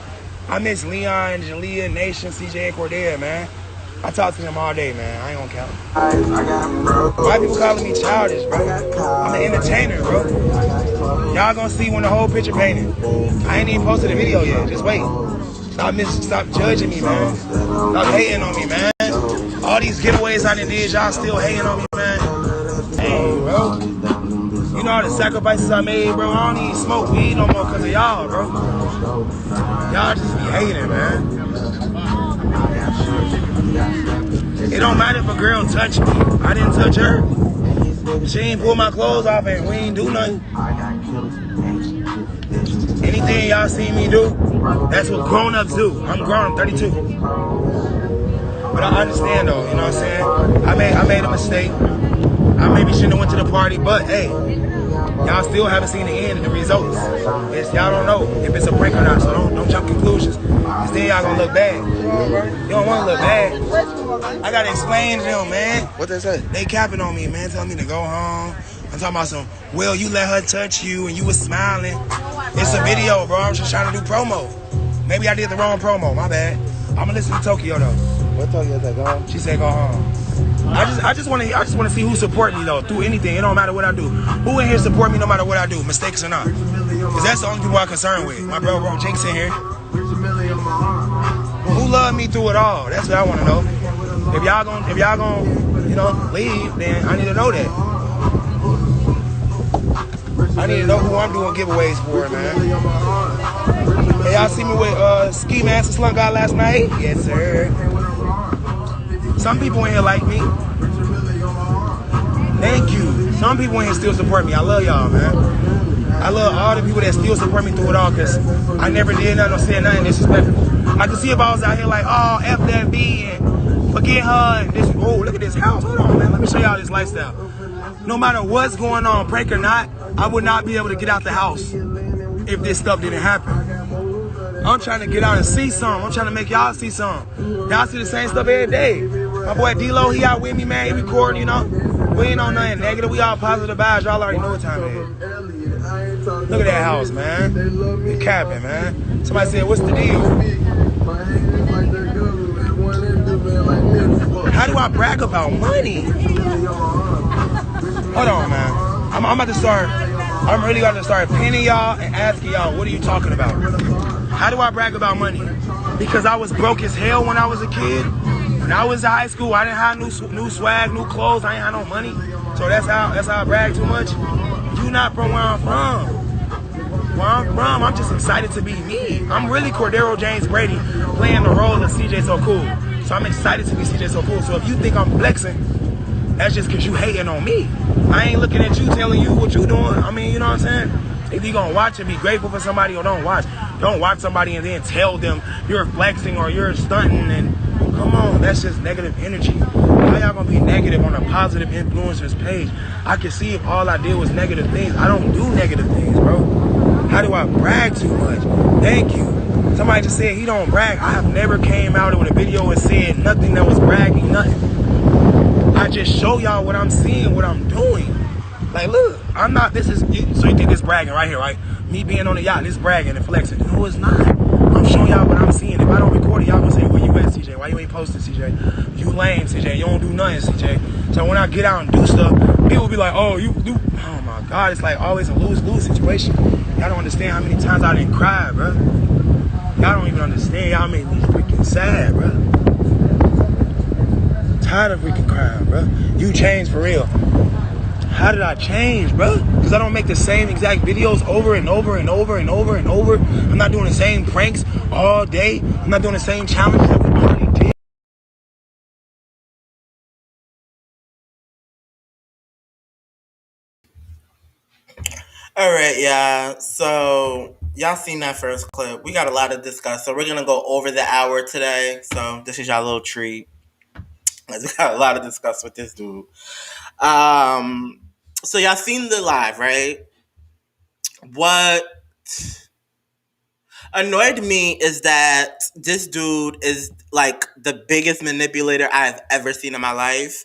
I miss Leon, Jalea, Nation, CJ, and Cordelia, man. I talk to them all day, man. I ain't gonna count. Why people calling me childish, bro? I'm an entertainer, bro. Y'all gonna see when the whole picture painted. I ain't even posted a video yet. Just wait. Stop judging me, man. Stop hating on me, man. All these giveaways I done did, y'all still hating on me, man. Hey, bro. You know all the sacrifices I made, bro. I don't even smoke weed no more because of y'all, bro. Y'all just be hating, man. It don't matter if a girl touch me. I didn't touch her. She ain't pull my clothes off and we ain't do nothing. Anything y'all see me do, that's what grown-ups do. I'm grown, I'm 32. But I understand though, you know what I'm saying? I made a mistake. I maybe shouldn't have went to the party, but hey, y'all still haven't seen the end of the results. Y'all don't know if it's a prank or not, so don't jump conclusions. Cause then y'all gonna look bad. You don't wanna look bad. I gotta explain to them, man. What they say? They capping on me, man, telling me to go home. I'm talking about some, well, you let her touch you and you was smiling. It's a video, bro. I'm just trying to do promo. Maybe I did the wrong promo, my bad. I'm gonna listen to Tokyo though. What Tokyo said? Go home? She said go home. I just want to see who support me though through anything. It don't matter what I do. Who in here support me no matter what I do, mistakes or not? Cause that's the only people I'm concerned with. My bro Jinx in here. Who love me through it all? That's what I want to know. If y'all gonna you know leave, then I need to know that. I need to know who I'm doing giveaways for, man. Hey, y'all see me with Ski Mask Slunk God last night? Yes, sir. Some people in here like me. Thank you. Some people in here still support me. I love y'all, man. I love all the people that still support me through it all because I never did nothing or said nothing disrespectful. I can see if I was out here like, oh, F that B and forget her and this. Oh, look at this house. Hold on, man. Let me show y'all this lifestyle. No matter what's going on, prank or not, I would not be able to get out the house if this stuff didn't happen. I'm trying to get out and see something. I'm trying to make y'all see something. Y'all see the same stuff every day. My boy D-Lo, he out with me, man. He recording, you know. We ain't on nothing negative. We all positive vibes. Y'all already know what time it is. Look at that house, man. The capping, man. Somebody said, what's the deal? How do I brag about money? Hold on, man. I'm about to start. I'm really about to start pinning y'all and asking y'all, what are you talking about? How do I brag about money? Because I was broke as hell when I was a kid. When I was in high school, I didn't have new swag, new clothes. I ain't had no money. So that's how I brag too much. You not from where I'm from. Where I'm from, I'm just excited to be me. I'm really Cordero James Brady playing the role of CJSOCOOL. So I'm excited to be CJSOCOOL. So if you think I'm flexing, that's just because you hating on me. I ain't looking at you telling you what you doing. I mean, you know what I'm saying? If you gonna watch and be grateful for somebody or don't watch somebody and then tell them you're flexing or you're stunting and come on, that's just negative energy. Why y'all gonna be negative on a positive influencers page? I can see if all I did was negative things. I don't do negative things, bro. How do I brag too much? Thank you. Somebody just said he don't brag. I have never came out with a video and said nothing that was bragging, nothing. I just show y'all what I'm seeing, what I'm doing. Like, look, I'm not, so you think this bragging right here, right? Me being on the yacht, this bragging and flexing. No, it's not. I'm showing y'all what I'm seeing. If I don't record it, y'all gonna say, where you at, CJ? Why you ain't posting, CJ? You lame, CJ. You don't do nothing, CJ. So when I get out and do stuff, people be like, oh, you do. Oh my God, it's like always a lose-lose situation. Y'all don't understand how many times I didn't cry, bro. Y'all don't even understand. Y'all made me freaking sad, bro. Tired of freaking crying, bro. You changed for real. How did I change, bro? Because I don't make the same exact videos over and over and over and over and over. I'm not doing the same pranks all day. I'm not doing the same challenges that we already did. All right, yeah. So y'all seen that first clip. We got a lot to discuss. So we're gonna go over the hour today. So this is y'all little treat. We got a lot to discuss with this dude. So y'all seen the live, right? What annoyed me is that this dude is like the biggest manipulator I've ever seen in my life.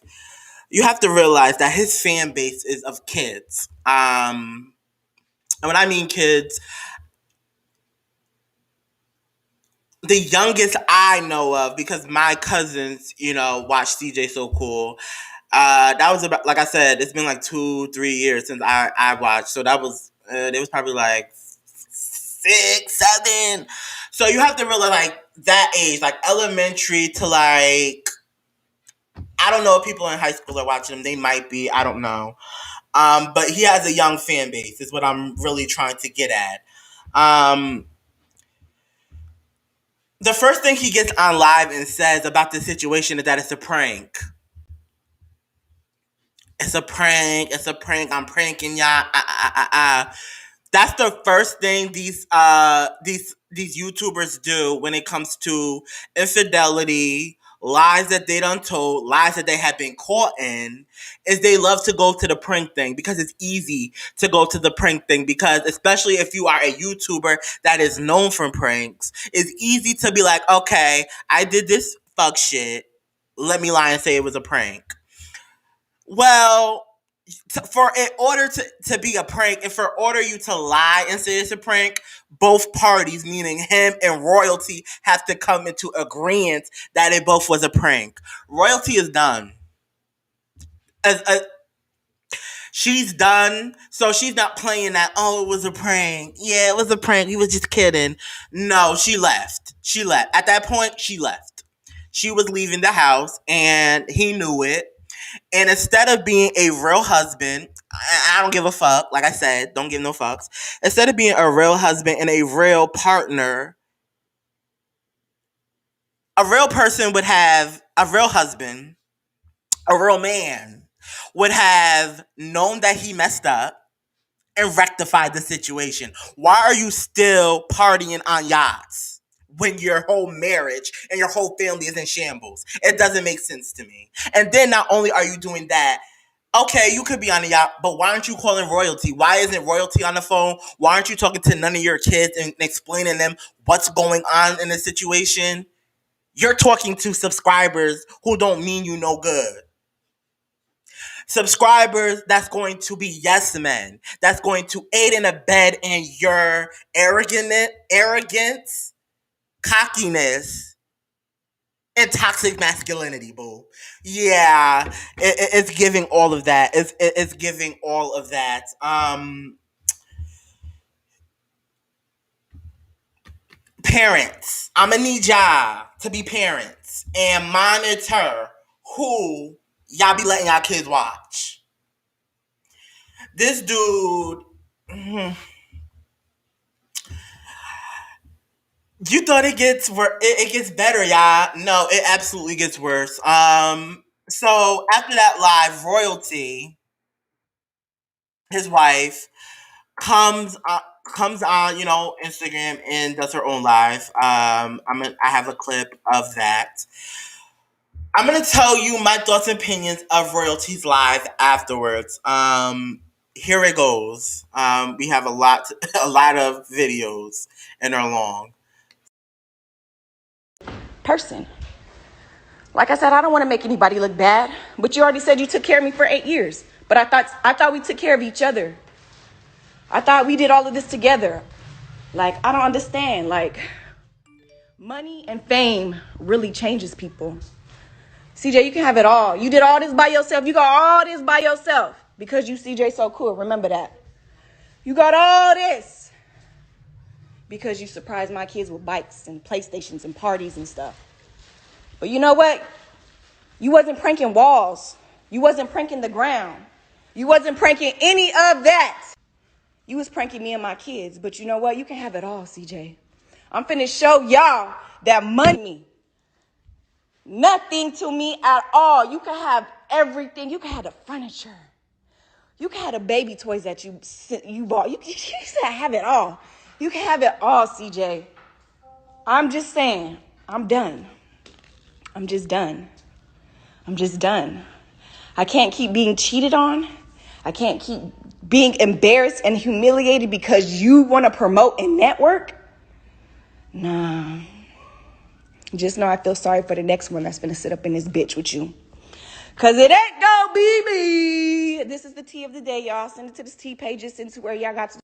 You have to realize that his fan base is of kids. And when I mean kids, the youngest I know of, because my cousins, watch CJSOCOOL. That was about, like I said, it's been like 2-3 years since I watched. So that was, it was probably like 6, 7. So you have to realize like that age, like elementary to like, I don't know if people in high school are watching him. They might be. I don't know. But he has a young fan base is what I'm really trying to get at. The first thing he gets on live and says about the situation is that it's a prank. It's a prank. It's a prank. I'm pranking y'all. That's the first thing these YouTubers do when it comes to infidelity, lies that they done told, lies that they have been caught in, is they love to go to the prank thing because it's easy to go to the prank thing, because especially if you are a YouTuber that is known for pranks, it's easy to be like, okay, I did this fuck shit. Let me lie and say it was a prank. Well, in order to be a prank, and for order you to lie and say it's a prank, both parties, meaning him and royalty, have to come into agreement that it both was a prank. Royalty is done. She's done, so she's not playing that, oh, it was a prank. Yeah, it was a prank. He was just kidding. No, she left. At that point, she left. She was leaving the house, and he knew it. And instead of being a real husband, I don't give a fuck. Like I said, don't give no fucks. Instead of being a real husband and a real partner, a real person would have, a real husband, a real man would have known that he messed up and rectified the situation. Why are you still partying on yachts when your whole marriage and your whole family is in shambles? It doesn't make sense to me. And then not only are you doing that, okay, you could be on the yacht, but why aren't you calling royalty? Why isn't royalty on the phone? Why aren't you talking to none of your kids and explaining them what's going on in the situation? You're talking to subscribers who don't mean you no good. Subscribers that's going to be yes men, that's going to aid and abet in your arrogance, cockiness, and toxic masculinity, boo. Yeah, it's giving all of that. It's giving all of that. Parents, I'm gonna need y'all to be parents and monitor who y'all be letting y'all kids watch. This dude, you thought it gets it gets better, y'all. No, it absolutely gets worse. So after that live, royalty, his wife, comes on, Instagram and does her own live. I have a clip of that. I'm gonna tell you my thoughts and opinions of royalty's live afterwards. Here it goes. We have a lot of videos and they're long. Person. Like I said, I don't want to make anybody look bad, but you already said you took care of me for 8 years. But I thought we took care of each other. I thought we did all of this together. Like, I don't understand. Like, money and fame really changes people. CJ, you can have it all. You did all this by yourself. You got all this by yourself because you CJSOCOOL. Remember that. You got all this because you surprised my kids with bikes and PlayStations and parties and stuff. But you know what? You wasn't pranking walls. You wasn't pranking the ground. You wasn't pranking any of that. You was pranking me and my kids. But you know what? You can have it all, CJ. I'm finna show y'all that money, nothing to me at all. You can have everything. You can have the furniture. You can have the baby toys that you bought. You said have it all. You can have it all, CJ. I'm just saying, I'm done. I'm just done. I'm just done. I can't keep being cheated on. I can't keep being embarrassed and humiliated because you want to promote and network. Nah. Just know I feel sorry for the next one that's going to sit up in this bitch with you. Because it ain't gonna be me. This is the tea of the day, y'all. Send it to this tea pages. Send it to where y'all got to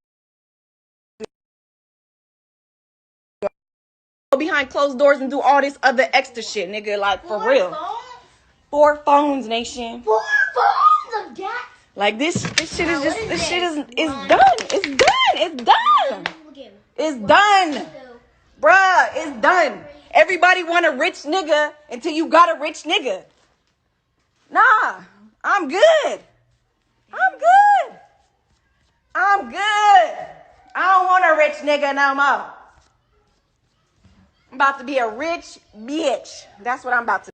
go behind closed doors and do all this other extra shit, nigga. Like, for real. Phones? 4 phones, nation. 4 phones of that? Like, this shit is just, this shit is done. It's done. It's done. It's done. Bruh, it's done. Everybody want a rich nigga until you got a rich nigga. Nah, I'm good. I'm good. I'm good. I don't want a rich nigga no more. I'm about to be a rich bitch. That's what I'm about to.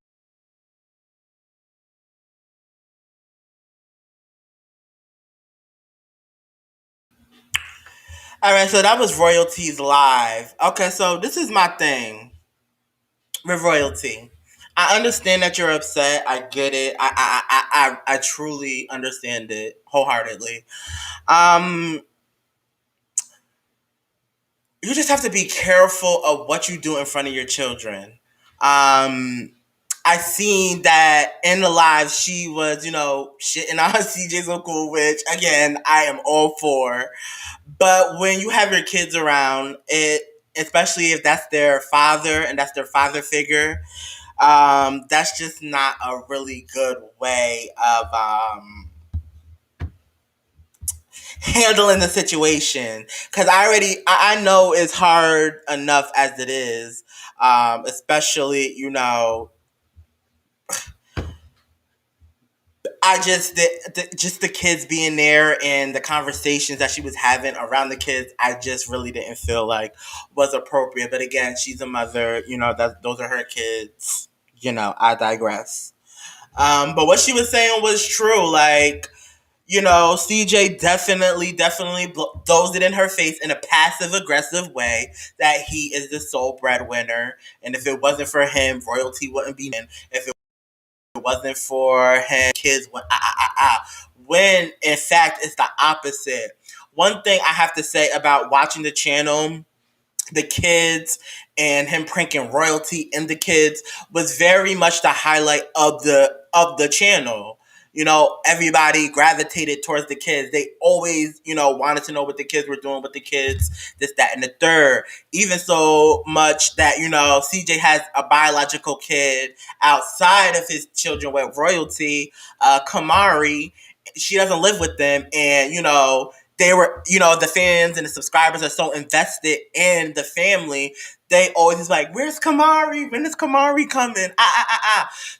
All right, so that was Royalty's live. Okay, so this is my thing with Royalty. I understand that you're upset. I get it. I truly understand it wholeheartedly. You just have to be careful of what you do in front of your children. I seen that in the live she was, shitting on CJSOCOOL, which again I am all for. But when you have your kids around, especially if that's their father and that's their father figure, that's just not a really good way of handling the situation. Because I know it's hard enough as it is, especially I just just the kids being there and the conversations that she was having around the kids, I just really didn't feel like was appropriate. But again, she's a mother. That those are her kids. I digress. But what she was saying was true. Like, CJ definitely throws it in her face in a passive aggressive way that he is the sole breadwinner, and if it wasn't for him, Royalty wouldn't be in. If it wasn't for him, kids went when in fact it's the opposite. One thing I have to say about watching the channel, the kids and him pranking Royalty and the kids was very much the highlight of the channel. Everybody gravitated towards the kids. They always, wanted to know what the kids were doing with the kids, this, that, and the third. Even so much that, CJ has a biological kid outside of his children with Royalty, Kamari. She doesn't live with them. And, they were, the fans and the subscribers are so invested in the family. They always is like, where's Kamari? When is Kamari coming?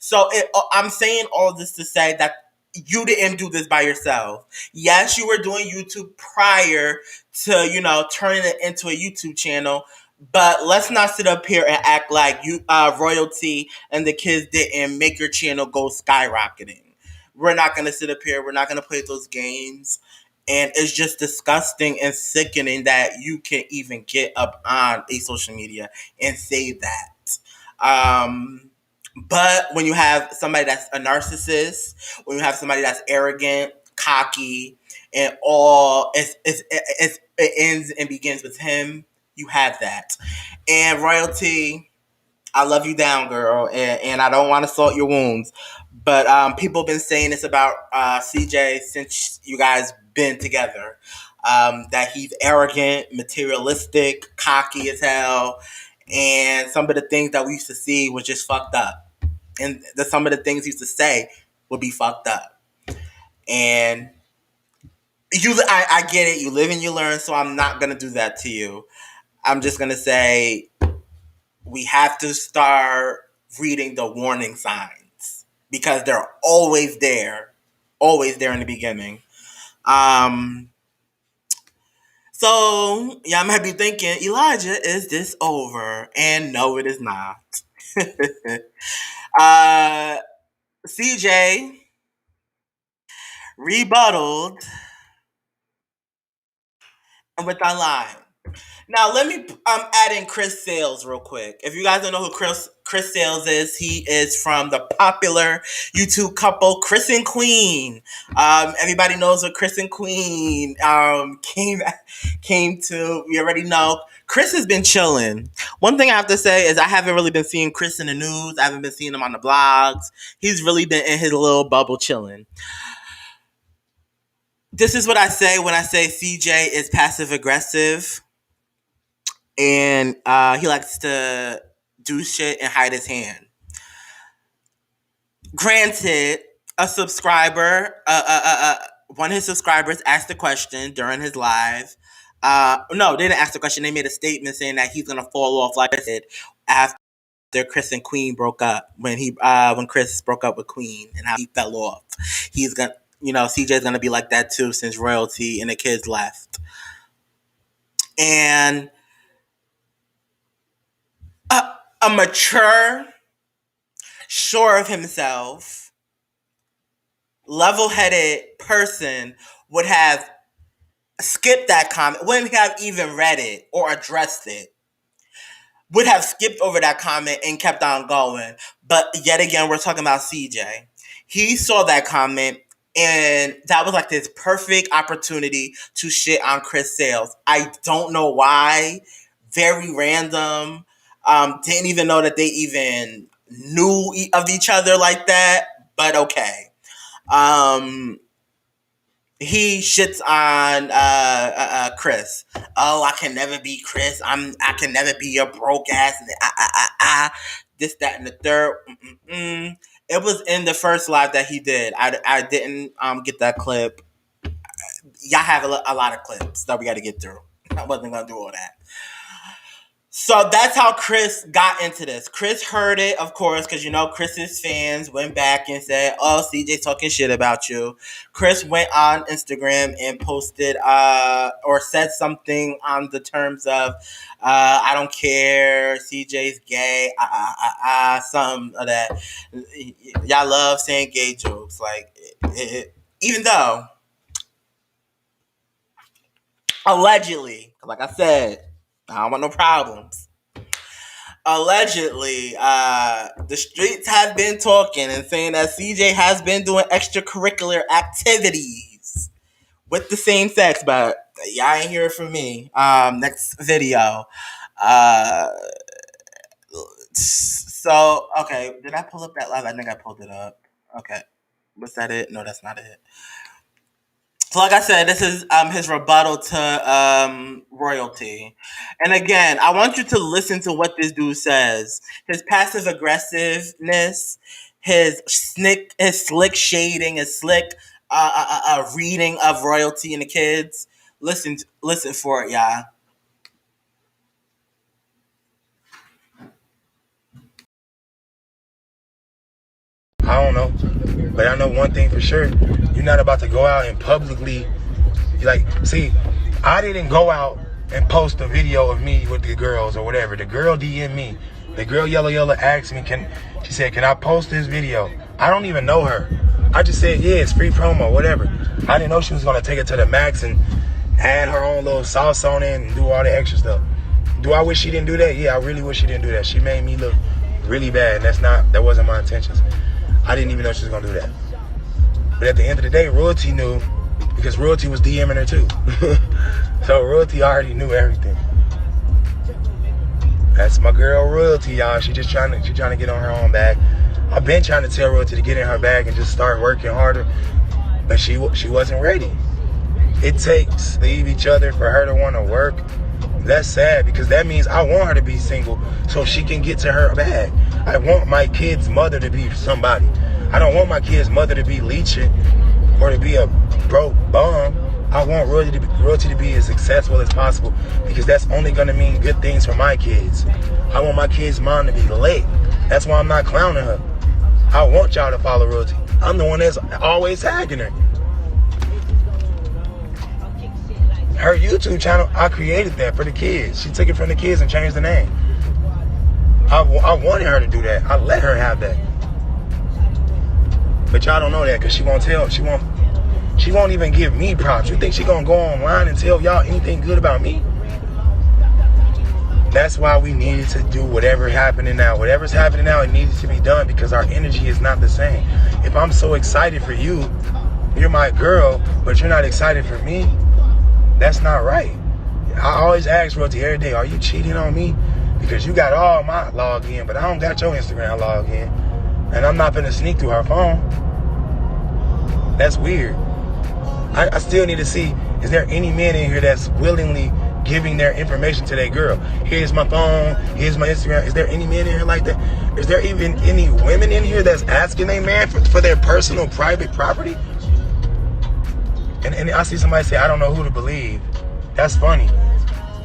So I'm saying all this to say that you didn't do this by yourself. Yes, you were doing YouTube prior to, turning it into a YouTube channel. But let's not sit up here and act like you, Royalty and the kids didn't make your channel go skyrocketing. We're not going to sit up here. We're not going to play those games. And it's just disgusting and sickening that you can even get up on a social media and say that. But when you have somebody that's a narcissist, when you have somebody that's arrogant, cocky, and all, it ends and begins with him, you have that. And Royalty, I love you down, girl, and I don't want to salt your wounds. But people have been saying this about CJ since you guys been together. That he's arrogant, materialistic, cocky as hell, and some of the things that we used to see was just fucked up. And some of the things he used to say would be fucked up. And I get it. You live and you learn, so I'm not going to do that to you. I'm just going to say we have to start reading the warning signs because they're always there in the beginning. So y'all might be thinking, Elijah, is this over? And no, it is not. CJ rebutted with our line. Now, let me add in Chris Sales real quick. If you guys don't know who Chris Sales is, he is from the popular YouTube couple Chris and Queen. Everybody knows what Chris and Queen came to. We already know. Chris has been chilling. One thing I have to say is I haven't really been seeing Chris in the news. I haven't been seeing him on the blogs. He's really been in his little bubble chilling. This is what I say when I say CJ is passive aggressive. And he likes to do shit and hide his hand. Granted, a subscriber, one of his subscribers asked a question during his live. No, they didn't ask the question. They made a statement saying that he's gonna fall off like I said after Chris and Queen broke up. When Chris broke up with Queen and how he fell off, he's gonna, CJ's gonna be like that too since royalty and the kids left. And a mature, sure of himself, level-headed person would have skipped that comment, wouldn't have even read it or addressed it, would have skipped over that comment and kept on going. But yet again, we're talking about CJ. He saw that comment, and that was like this perfect opportunity to shit on Chris Sales. I don't know why. Very random. Didn't even know that they even knew of each other like that, but okay. He shits on Chris. Oh, I can never be Chris. I can never be your broke ass. This, that, and the third. It was in the first live that he did. I didn't get that clip. Y'all have a lot of clips that we got to get through. I wasn't gonna do all that. So that's how Chris got into this. Chris heard it, of course, because, Chris's fans went back and said, oh, CJ talking shit about you. Chris went on Instagram and posted or said something on the terms of, I don't care, CJ's gay, some of that. Y'all love saying gay jokes. Even though, allegedly, like I said, I don't want no problems. Allegedly, the streets have been talking and saying that CJ has been doing extracurricular activities with the same sex, but y'all ain't hear it from me. Next video. So, okay, did I pull up that live? I think I pulled it up. Okay. Was that it? No, that's not it. So like I said, this is his rebuttal to royalty. And again, I want you to listen to what this dude says. His passive aggressiveness, his slick shading, his slick reading of royalty and the kids. Listen for it, y'all. I don't know, but I know one thing for sure. You're not about to go out and publicly, I didn't go out and post a video of me with the girls or whatever. The girl DM'd me. The girl Yellow asked me, she said, can I post this video? I don't even know her. I just said, yeah, it's free promo, whatever. I didn't know she was going to take it to the max and add her own little sauce on it and do all the extra stuff. Do I wish she didn't do that? Yeah, I really wish she didn't do that. She made me look really bad, and that wasn't my intentions. I didn't even know she was going to do that. But at the end of the day, Royalty knew, because Royalty was DMing her too. So Royalty already knew everything. That's my girl Royalty, y'all. She trying to get on her own bag. I've been trying to tell Royalty to get in her bag and just start working harder, but she wasn't ready. It takes leave each other for her to want to work. That's sad, because that means I want her to be single so she can get to her bag. I want my kid's mother to be somebody. I don't want my kid's mother to be leeching or to be a broke bum. I want Royalty to be as successful as possible, because that's only going to mean good things for my kids. I want my kid's mom to be lit. That's why I'm not clowning her. I want y'all to follow Royalty. I'm the one that's always tagging her. Her YouTube channel, I created that for the kids. She took it from the kids and changed the name. I wanted her to do that. I let her have that. But y'all don't know that, because she won't She won't even give me props. You think she gonna go online and tell y'all anything good about me? That's why we needed to do whatever's happening now. Whatever's happening now, it needs to be done because our energy is not the same. If I'm so excited for you, you're my girl, but you're not excited for me, that's not right. I always ask Rosie every day, are you cheating on me? Because you got all my login, but I don't got your Instagram login. And I'm not gonna sneak through her phone. That's weird. I still need to see, is there any men in here that's willingly giving their information to their girl? Here's my phone, here's my Instagram. Is there any men in here like that? Is there even any women in here that's asking their man for their personal private property? And I see somebody say, I don't know who to believe. That's funny.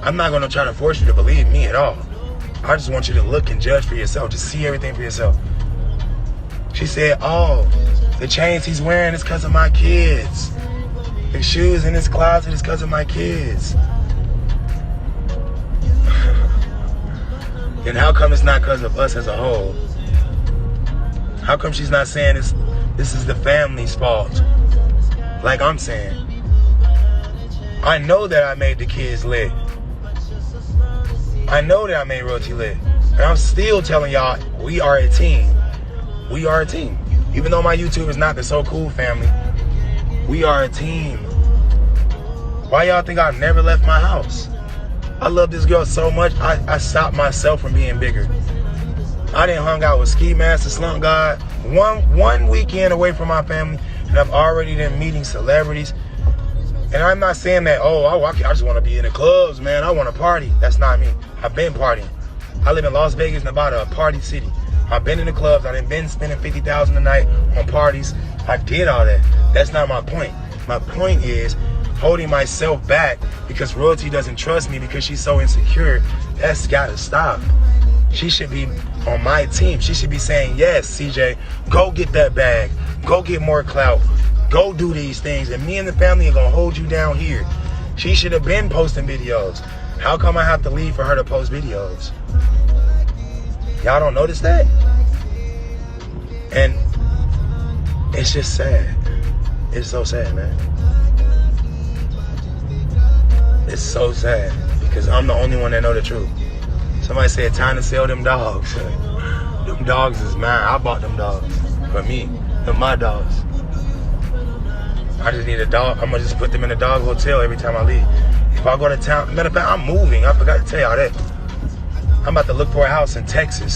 I'm not gonna try to force you to believe me at all. I just want you to look and judge for yourself. Just see everything for yourself. She said, oh, the chains he's wearing is because of my kids. The shoes in his closet is because of my kids. Then how come it's not because of us as a whole? How come she's not saying this is the family's fault? Like I'm saying. I know that I made the kids lit. I know that I made Royalty lit. And I'm still telling y'all, we are a team. We are a team. Even though my YouTube is not the So Cool family, we are a team. Why y'all think I've never left my house? I love this girl so much, I stopped myself from being bigger. I didn't hung out with Ski Master, Slump God, one weekend away from my family, and I've already been meeting celebrities. And I'm not saying that, I just want to be in the clubs, man. I want to party. That's not me. I've been partying. I live in Las Vegas, Nevada, a party city. I've been in the clubs. I've been spending $50,000 a night on parties. I did all that. That's not my point. My point is holding myself back because Royalty doesn't trust me because she's so insecure. That's got to stop. She should be on my team. She should be saying, yes, CJ, go get that bag. Go get more clout. Go do these things. And me and the family are going to hold you down here. She should have been posting videos. How come I have to leave for her to post videos? Y'all don't notice that? And it's just sad. It's so sad, man. It's so sad because I'm the only one that know the truth. Somebody said, time to sell them dogs. Them dogs is mine. I bought them dogs for me. They're my dogs. I just need a dog. I'm going to just put them in a dog hotel every time I leave. If I go to town, matter of fact, I'm moving. I forgot to tell y'all that. I'm about to look for a house in Texas.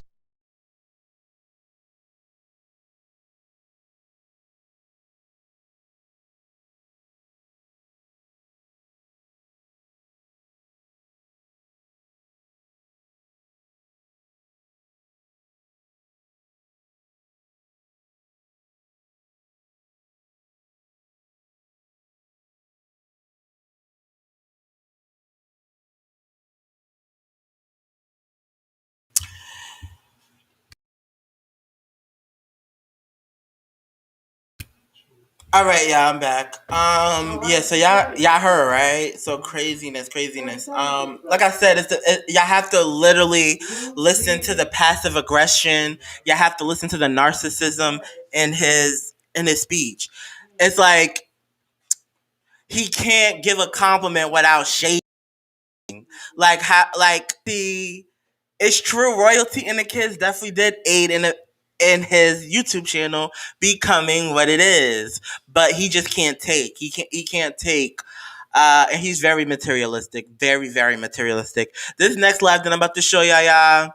All right, yeah, I'm back. Yeah, so y'all heard, right? So craziness. Like I said, y'all have to literally listen to the passive aggression. Y'all have to listen to the narcissism in his speech. It's like he can't give a compliment without shading. Like it's true. Royalty and the kids definitely did aid in his YouTube channel becoming what it is, but he just can't take. He can't take. And he's very materialistic, very very materialistic. This next live that I'm about to show y'all,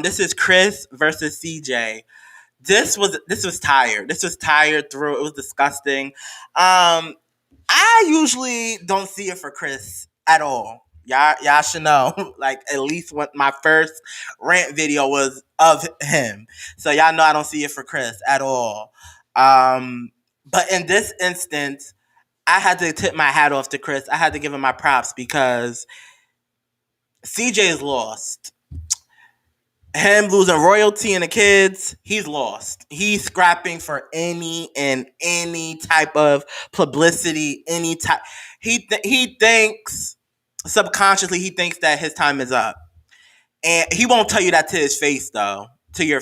this is Chris versus CJ. This was tired. This was tired through. It was disgusting. I usually don't see it for Chris at all. Y'all should know. Like at least what my first rant video was of him. So y'all know I don't see it for Chris at all. But in this instance, I had to tip my hat off to Chris. I had to give him my props because CJ is lost. Him losing Royalty and the kids, he's lost. He's scrapping for any type of publicity, any type. He thinks subconsciously that his time is up, and he won't tell you that to his face though. He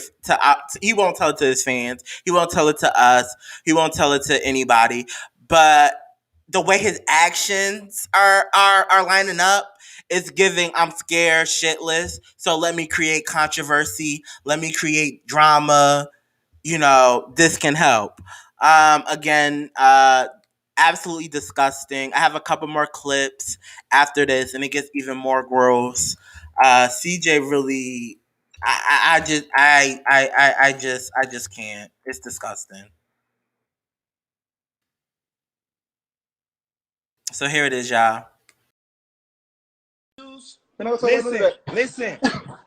won't tell it to his fans. He won't tell it to us. He won't tell it to anybody. but the way his actions are lining up is giving I'm scared shitless. So let me create controversy. Let me create drama. This can help. Again, absolutely disgusting. I have a couple more clips after this, and it gets even more gross. CJ really, I just can't. It's disgusting. So here it is, y'all. Listen.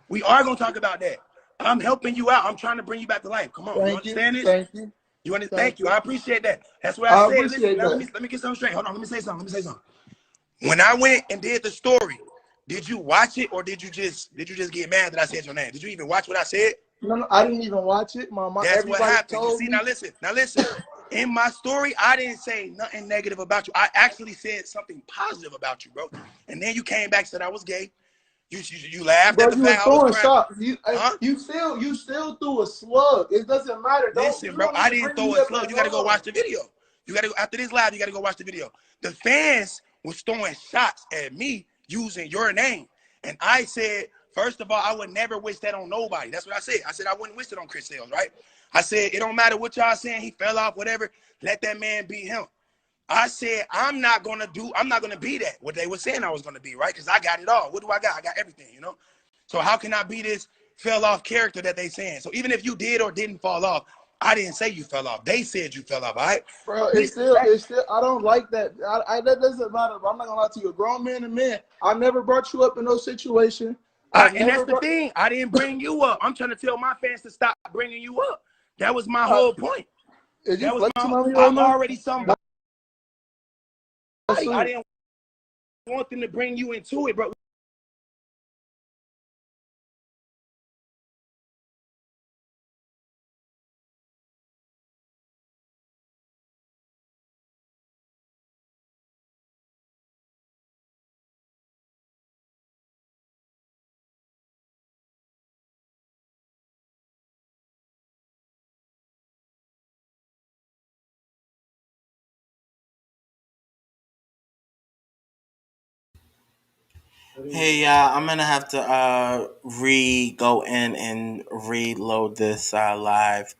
We are gonna talk about that. I'm helping you out. I'm trying to bring you back to life. Come on, you understand this? Thank you. You understand? Thank you. I appreciate that. That's what I I said. appreciate Listen, now that. let me get something straight. Hold on, let me say something. When I went and did the story, did you watch it or did you just get mad that I said your name? Did you even watch what I said? No, I didn't even watch it. That's what Everybody happened. You told see, me. now listen. In my story, I didn't say nothing negative about you. I actually said something positive about you, bro. And then you came back and said I was gay. You laughed Bro, at the you was fact I was throwing crying. shots. Huh? You still threw a slug. It doesn't matter. Listen, bro, I didn't throw a slug. You got to go watch the video. You got to go after this live. You got to go watch the video. The fans was throwing shots at me using your name, and I said, first of all, I would never wish that on nobody. That's what I said. I said I wouldn't wish it on Chris Sales, right? I said it don't matter what y'all saying. He fell off, whatever. Let that man be him. I said I'm not gonna be that. What they were saying I was gonna be, right? Because I got it all. What do I got? I got everything. So how can I be this fell off character that they saying? So even if you did or didn't fall off, I didn't say you fell off. They said you fell off, all right? Bro, it's still. I don't like that. That doesn't matter. I'm not gonna lie to you. A grown man and man. I never brought you up in no situation. And that's the thing. I didn't bring you up. I'm trying to tell my fans to stop bringing you up. That was my whole point. Is you That was flexing on me right I'm now? already somebody. I didn't want them to bring you into it, bro. Hey, y'all, I'm gonna have to go in and reload this live.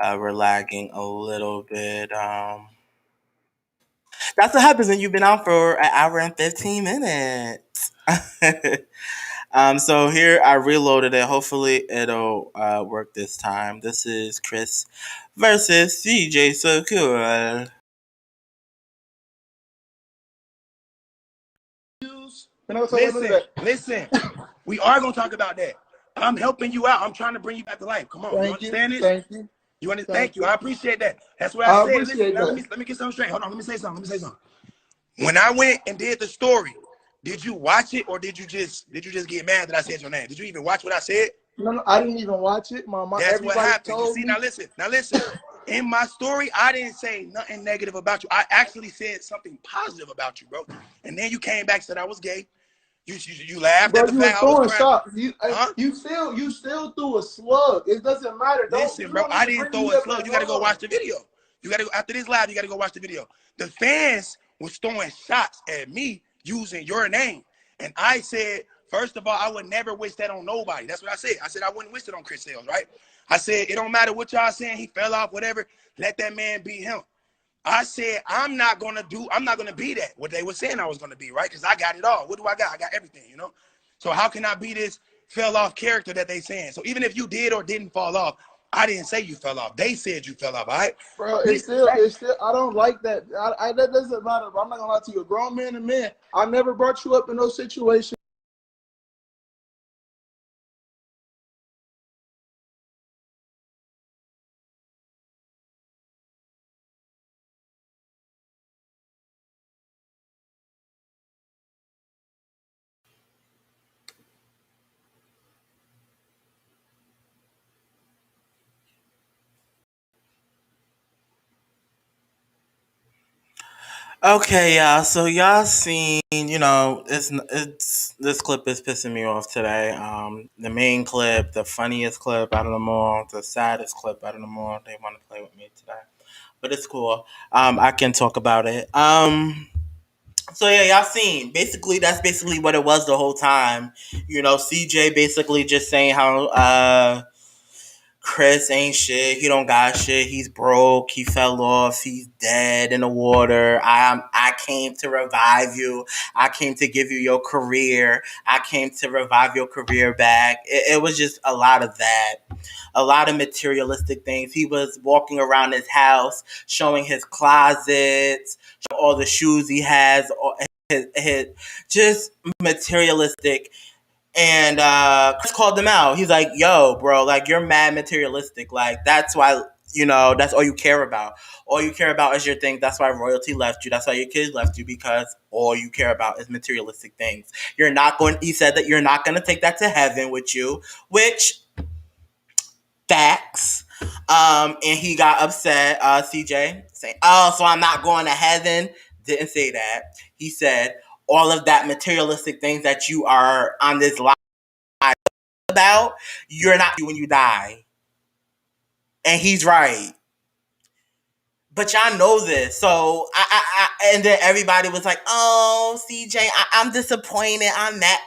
We're lagging a little bit. That's what happens when you've been on for an hour and 15 minutes. So here I reloaded it. Hopefully it'll work this time. This is Chris versus CJSOCOOL. Listen. We are gonna talk about that. I'm helping you out. I'm trying to bring you back to life. Come on, you understand this? Thank you. You understand? Thank you. I appreciate that. That's what I said. Appreciate Listen, that. let me get something straight. Hold on, let me say something. When I went and did the story, did you watch it or did you just get mad that I said your name? Did you even watch what I said? No, I didn't even watch it. That's what happened. You see, me. now listen. In my story, I didn't say nothing negative about you. I actually said something positive about you, bro. And then you came back and said I was gay. You laughed Bro, at the you was fact I was throwing crying. shots. Huh? You still threw a slug. It doesn't matter. Listen, bro, I didn't throw a slug. You got to go watch the video. You got to after this live. You got to go watch the video. The fans was throwing shots at me using your name, and I said, first of all, I would never wish that on nobody. That's what I said. I said I wouldn't wish it on Chris Sales, right? I said it don't matter what y'all saying. He fell off, whatever. Let that man be him. I said I'm not gonna be that. What they were saying I was gonna be, right? Because I got it all. What do I got? I got everything. So how can I be this fell off character that they saying? So even if you did or didn't fall off, I didn't say you fell off. They said you fell off, all right? Bro, it's still. I don't like that. That doesn't matter. I'm not gonna lie to you. A grown man and man. I never brought you up in no situation. Okay, y'all. So y'all seen, it's this clip is pissing me off today. The main clip, the funniest clip out of them all, the saddest clip out of them all. They want to play with me today. but it's cool. I can talk about it. So yeah, y'all seen. Basically, that's basically what it was the whole time. CJ basically just saying how Chris ain't shit. He don't got shit. He's broke. He fell off. He's dead in the water. I came to revive you. I came to give you your career. I came to revive your career back. It was just a lot of that. A lot of materialistic things. He was walking around his house, showing his closets, showing all the shoes he has, his just materialistic. And Chris called them out. He's like, yo, bro, like, you're mad materialistic. Like, that's why, that's all you care about. All you care about is your thing. That's why royalty left you. That's why your kids left you, because all you care about is materialistic things. He said that you're not going to take that to heaven with you, which, facts. And he got upset, CJ, saying, oh, so I'm not going to heaven. Didn't say that. He said, all of that materialistic things that you are on this life about, you're not when you die. And he's right. But y'all know this. So and then everybody was like, oh, CJ, I'm disappointed. I'm mad.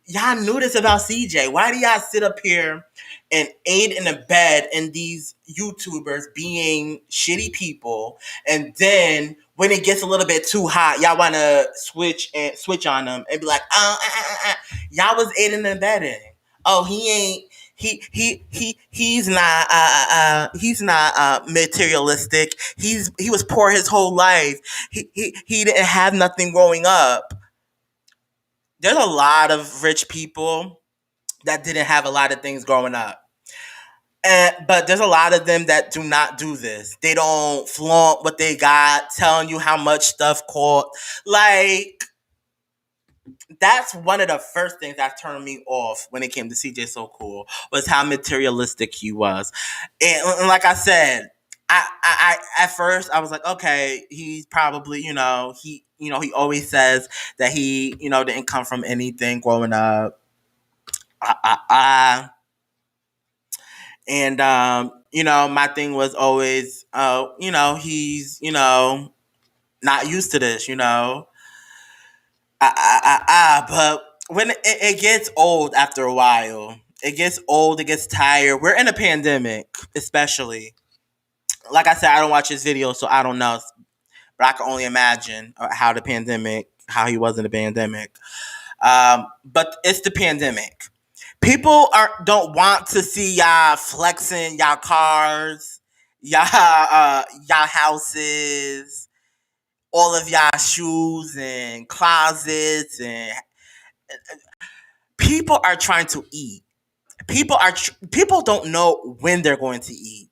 Y'all knew this about CJ. Why do y'all sit up here and aid in the bed in these YouTubers being shitty people, and then when it gets a little bit too hot, y'all want to switch on them and be like, y'all was aiding and abetting. Oh, he ain't. He's not materialistic. He was poor his whole life. He didn't have nothing growing up. There's a lot of rich people that didn't have a lot of things growing up. But there's a lot of them that do not do this. They don't flaunt what they got, telling you how much stuff cost. Like, that's one of the first things that turned me off when it came to CJSOCOOL, was how materialistic he was. And like I said, I at first I was like, okay, he's probably, he always says that he, didn't come from anything growing up. And my thing was always, he's, not used to this, but when it gets old after a while, it gets old, it gets tired. We're in a pandemic, especially. Like I said, I don't watch his videos, so I don't know. But I can only imagine how he was in the pandemic. But it's the pandemic. People don't want to see y'all flexing y'all cars, y'all houses, all of y'all shoes and closets, and people are trying to eat. People don't know when they're going to eat.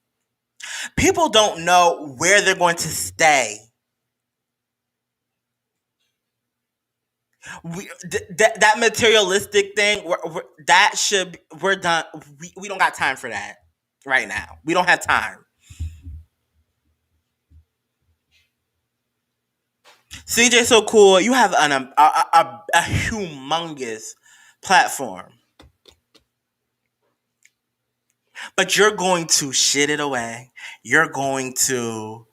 People don't know where they're going to stay. That materialistic thing, we're done. We don't got time for that right now. We don't have time. CJSOCOOL, you have a humongous platform, but you're going to shit it away. You're going to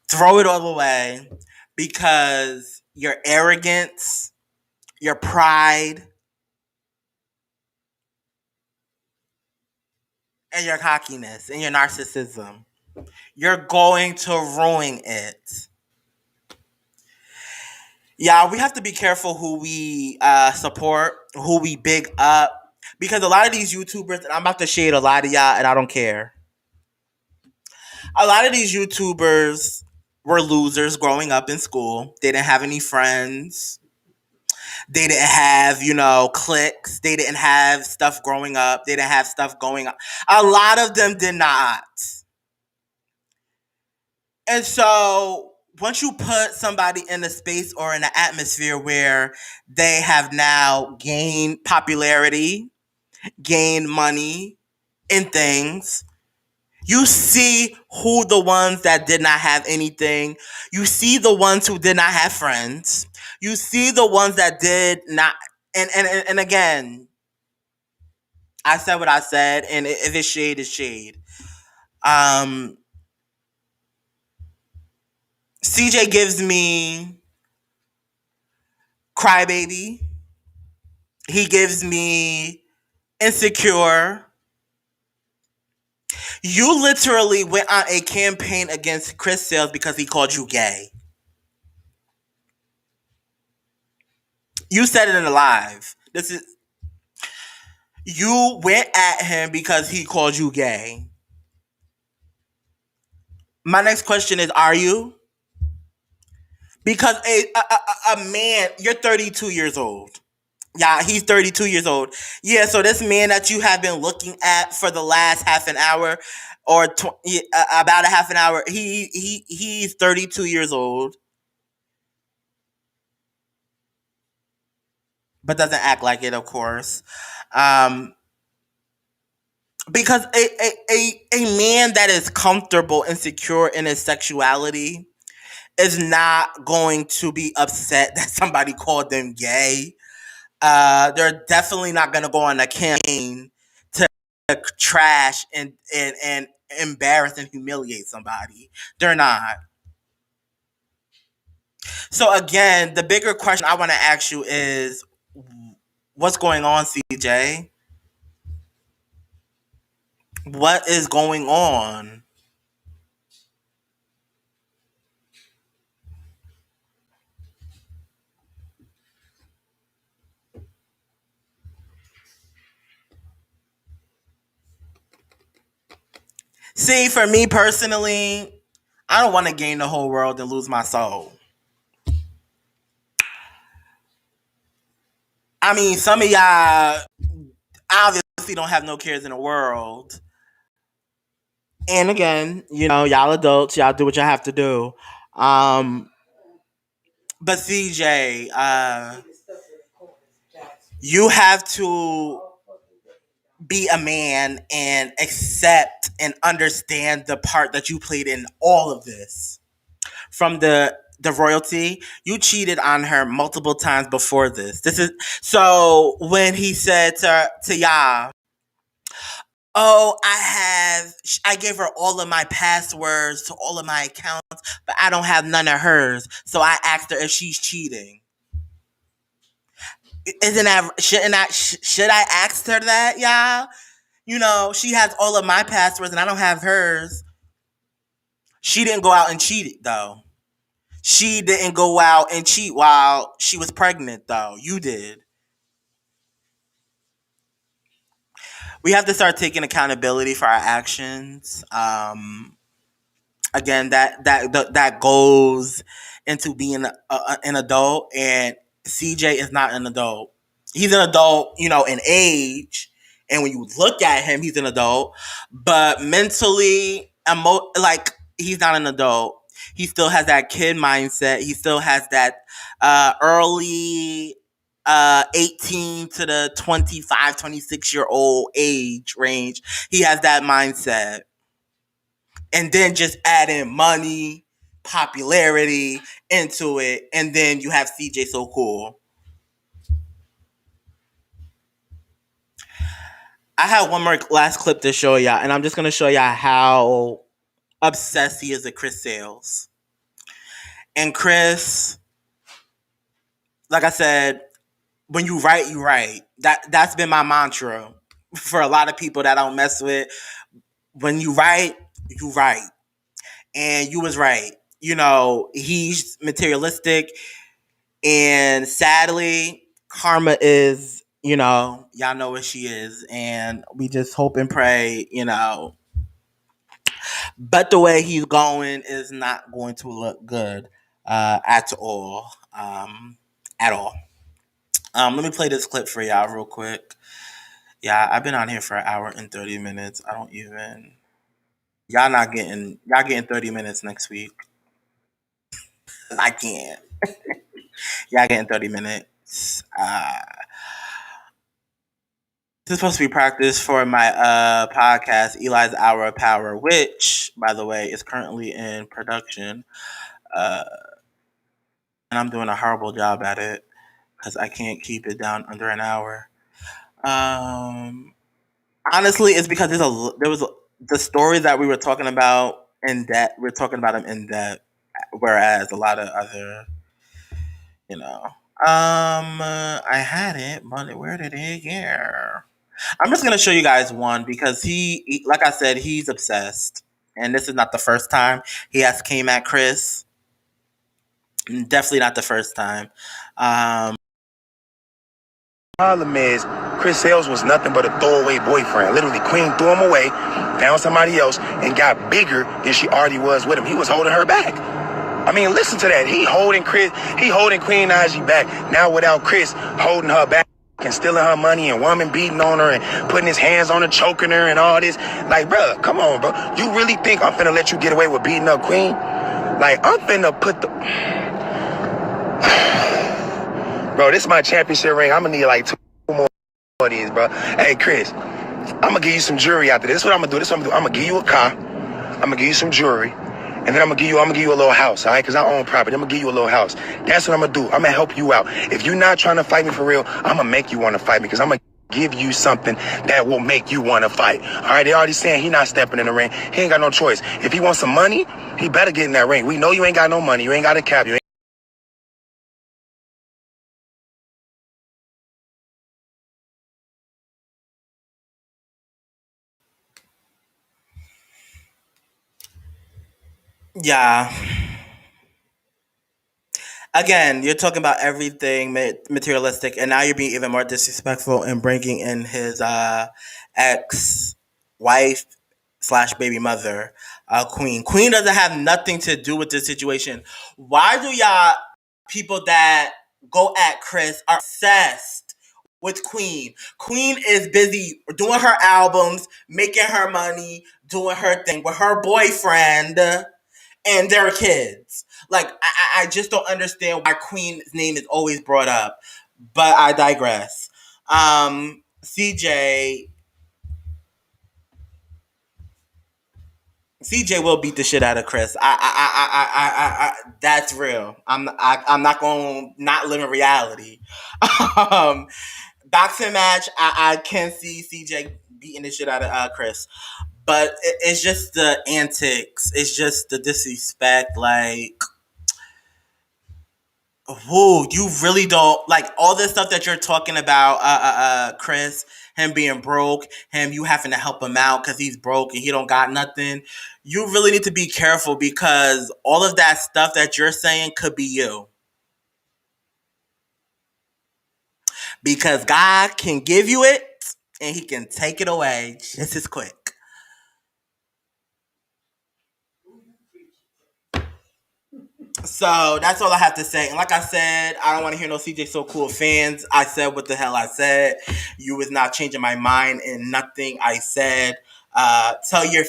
throw it all away because your arrogance, your pride, and your cockiness and your narcissism. You're going to ruin it. Yeah, we have to be careful who we support, who we big up, because a lot of these YouTubers, and I'm about to shade a lot of y'all, and I don't care. A lot of these YouTubers were losers growing up in school. They didn't have any friends. They didn't have, cliques. They didn't have stuff growing up. They didn't have stuff going on. A lot of them did not. And so once you put somebody in a space or in an atmosphere where they have now gained popularity, gained money in things, you see who the ones that did not have anything. You see the ones who did not have friends. You see the ones that did not. And again, I said what I said, and if it's shade, it's shade. CJ gives me Crybaby. He gives me Insecure. You literally went on a campaign against Chris Sales because he called you gay. You said it in a live. You went at him because he called you gay. My next question is, are you? Because a man, you're 32 years old. Yeah, he's 32 years old. Yeah, so this man that you have been looking at for the last half an hour or about a half an hour, he's 32 years old, but doesn't act like it, of course. Because a man that is comfortable and secure in his sexuality is not going to be upset that somebody called them gay. They're definitely not going to go on a campaign to trash and embarrass and humiliate somebody. They're not. So again, the bigger question I want to ask you is, what's going on, CJ? What is going on? See, for me personally, I don't want to gain the whole world and lose my soul. I mean, some of y'all obviously don't have no cares in the world. And again, y'all adults, y'all do what y'all have to do. But CJ, you have to be a man and accept and understand the part that you played in all of this. From the royalty, you cheated on her multiple times before this. This is so when he said to y'all, "Oh, I gave her all of my passwords to all of my accounts, but I don't have none of hers. So I asked her if she's cheating." Should I ask her that, y'all? She has all of my passwords and I don't have hers. She didn't go out and cheat, though. She didn't go out and cheat while she was pregnant, though. You did. We have to start taking accountability for our actions. Again, that goes into being an adult, and CJ is not an adult. He's an adult, in age, and when you look at him, he's an adult, but mentally, he's not an adult. He still has that kid mindset. He still has that early 18 to the 25, 26-year-old age range. He has that mindset. And then just add in money, popularity into it, and then you have CJSOCOOL. I have one more last clip to show y'all, and I'm just gonna show y'all how obsessed he is with Chris Sales. And Chris, like I said, when you write, you write. That's been my mantra for a lot of people that I don't mess with. When you write, you write. And you was right. He's materialistic. And sadly, karma is, y'all know what she is. And we just hope and pray, But the way he's going is not going to look good at all. At all. Let me play this clip for y'all real quick. Yeah, I've been on here for an hour and 30 minutes. I don't even... Y'all getting 30 minutes next week. I can't. Y'all getting 30 minutes. This is supposed to be practice for my podcast, Eli's Hour of Power, which, by the way, is currently in production. And I'm doing a horrible job at it because I can't keep it down under an hour. Honestly, it's because the stories that we were talking about in depth. We're talking about them in depth. whereas a lot of other, you know. I had it, but where did it go? I'm just gonna show you guys one because like I said, he's obsessed, and this is not the first time he has came at Chris. Definitely not the first time. Problem is, Chris Sales was nothing but a throwaway boyfriend. Literally, Queen threw him away, found somebody else, and got bigger than she already was with him. He was holding her back. I mean, listen to that. He holding Queen Najee back. Now without Chris holding her back and stealing her money and woman beating on her and putting his hands on her, choking her and all this. Like, bro, come on, bro. You really think I'm finna let you get away with beating up Queen? Like, I'm finna put the... Bro, this is my championship ring. I'm gonna need like 2 more of these, bro. Hey, Chris, I'm gonna give you some jewelry after this. This is what I'm gonna do. I'm gonna give you a car. I'm gonna give you some jewelry. And then I'm gonna give you a little house, all right? Because I own property. I'm gonna give you a little house. That's what I'm gonna do. I'm gonna help you out. If you're not trying to fight me for real, I'm gonna make you want to fight me because I'm gonna give you something that will make you want to fight. All right? They already saying he not stepping in the ring. He ain't got no choice. If he wants some money, he better get in that ring. We know you ain't got no money. You ain't got a cap. You ain't... Yeah. Again, you're talking about everything materialistic, and now you're being even more disrespectful and bringing in his ex-wife slash baby mother, Queen. Queen doesn't have nothing to do with this situation. Why do y'all people that go at Chris are obsessed with Queen? Queen is busy doing her albums, making her money, doing her thing with her boyfriend and their kids. Like, I just don't understand why Queen's name is always brought up. But I digress. CJ will beat the shit out of Chris. That's real. I'm not gonna not live in reality. Boxing match, I can see CJ beating the shit out of Chris. But it's just the antics. It's just the disrespect. Like, who you really don't like all this stuff that you're talking about, Chris, him being broke, him you having to help him out because he's broke and he don't got nothing. You really need to be careful because all of that stuff that you're saying could be you. Because God can give you it and he can take it away just as quick. So that's all I have to say. And like I said, I don't want to hear no CJSOCOOL fans. I said what the hell I said. You was not changing my mind in nothing I said. Tell your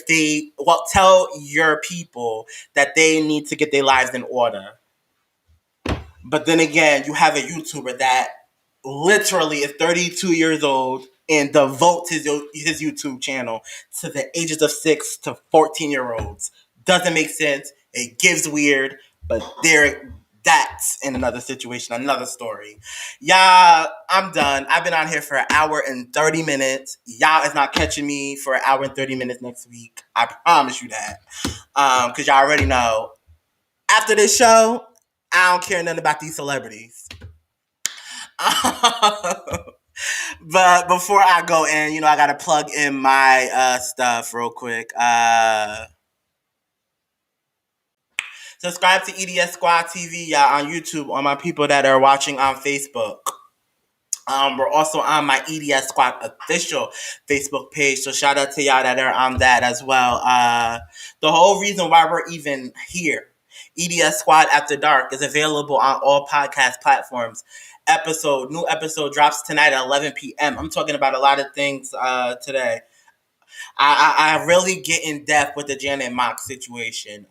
people that they need to get their lives in order. But then again, you have a YouTuber that literally is 32 years old and devotes his YouTube channel to the ages of 6 to 14-year-olds. Doesn't make sense. It gives weird, but that's in another situation, another story. Y'all, I'm done. I've been on here for 1 hour and 30 minutes. Y'all is not catching me for 1 hour and 30 minutes next week. I promise you that. Because y'all already know. After this show, I don't care nothing about these celebrities. But before I go in, I gotta plug in my stuff real quick. Subscribe to EDS Squad TV, y'all, on YouTube, on my people that are watching on Facebook. We're also on my EDS Squad official Facebook page, so shout out to y'all that are on that as well. The whole reason why we're even here, EDS Squad After Dark, is available on all podcast platforms. New episode drops tonight at 11 p.m. I'm talking about a lot of things today. I really get in depth with the Janet Mock situation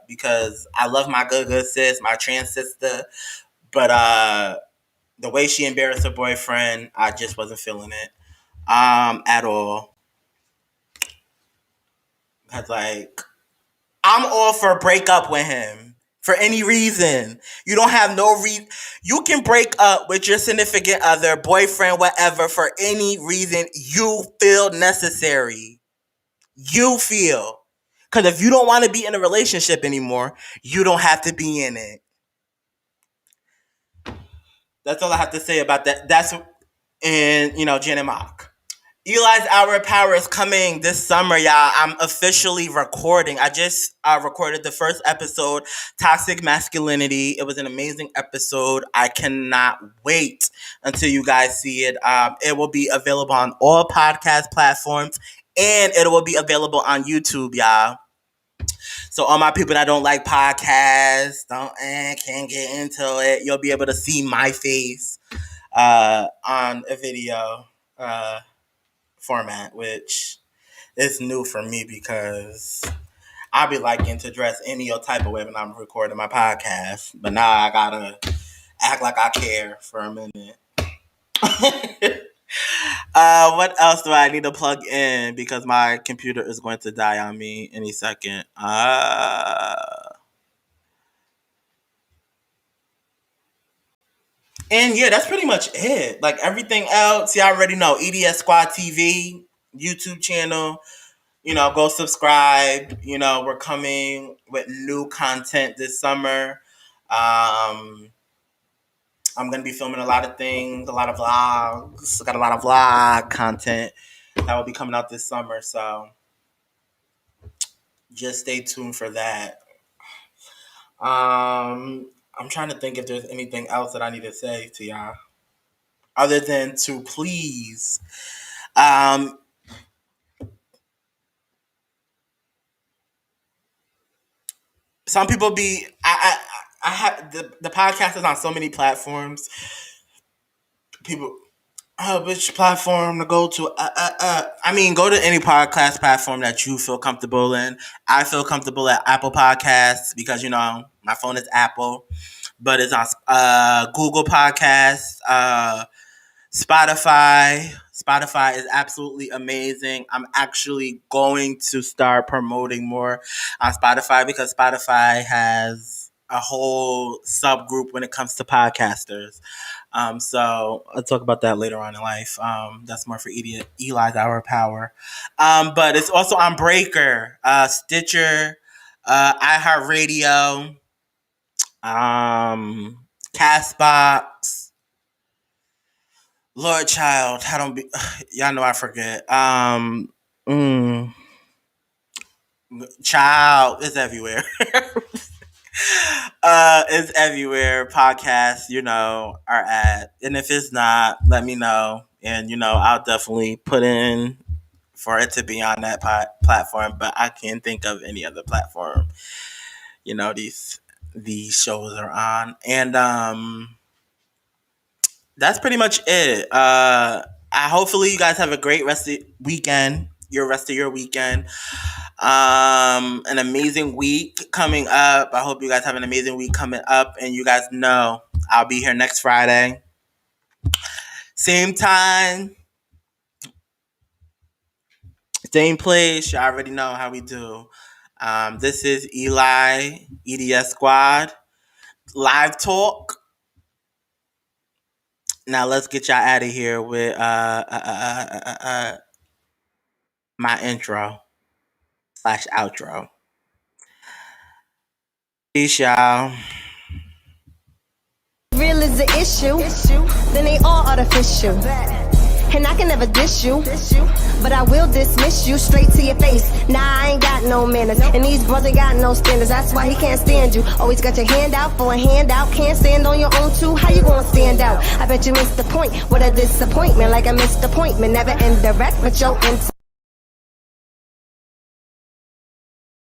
because I love my good sis, my trans sister, but the way she embarrassed her boyfriend, I just wasn't feeling it at all. Cause I'm all for break up with him for any reason. You don't have no reason. You can break up with your significant other, boyfriend, whatever, for any reason you feel necessary. You feel. Because if you don't want to be in a relationship anymore, you don't have to be in it. That's all I have to say about that. That's in, Jen and Mock. Eli's Hour of Power is coming this summer, y'all. I'm officially recording. I just recorded the first episode, Toxic Masculinity. It was an amazing episode. I cannot wait until you guys see it. It will be available on all podcast platforms, and it will be available on YouTube, y'all. So all my people that don't like podcasts, can't get into it, you'll be able to see my face on a video format, which is new for me because I be liking to dress any type of way when I'm recording my podcast. But now I gotta act like I care for a minute. What else do I need to plug in? Because my computer is going to die on me any second. And yeah, that's pretty much it. Like everything else, y'all already know. EDS Squad TV, YouTube channel. Go subscribe. We're coming with new content this summer. I'm going to be filming a lot of things, a lot of vlogs. Got a lot of vlog content that will be coming out this summer. So just stay tuned for that. I'm trying to think if there's anything else that I need to say to y'all. Other than to please. Some people be... I have... The podcast is on so many platforms. People... which platform to go to? Go to any podcast platform that you feel comfortable in. I feel comfortable at Apple Podcasts because, my phone is Apple. But it's on Google Podcasts, Spotify. Spotify is absolutely amazing. I'm actually going to start promoting more on Spotify because Spotify has a whole subgroup when it comes to podcasters. So I'll talk about that later on in life. That's more for Eli's Hour of Power. But it's also on Breaker, Stitcher, iHeartRadio, Castbox. Lord child, y'all know I forget. Child is everywhere. It's everywhere. Podcasts, are at. And if it's not, let me know. And, I'll definitely put in for it to be on that platform. But I can't think of any other platform, these shows are on. And that's pretty much it. Hopefully you guys have a great rest of your weekend. An amazing week coming up. I hope you guys have an amazing week coming up. And you guys know I'll be here next Friday. Same time. Same place. You already know how we do. This is Eli, EDS Squad. Live talk. Now let's get y'all out of here with my intro / outro. Peace, y'all. Real is the issue, then they all artificial. And I can never dish you, but I will dismiss you straight to your face. Nah, I ain't got no manners, and these brothers got no standards. That's why he can't stand you. Always got your hand out for a handout. Can't stand on your own too. How you gonna stand out? I bet you missed the point. What a disappointment, like a missed appointment. Never indirect, but your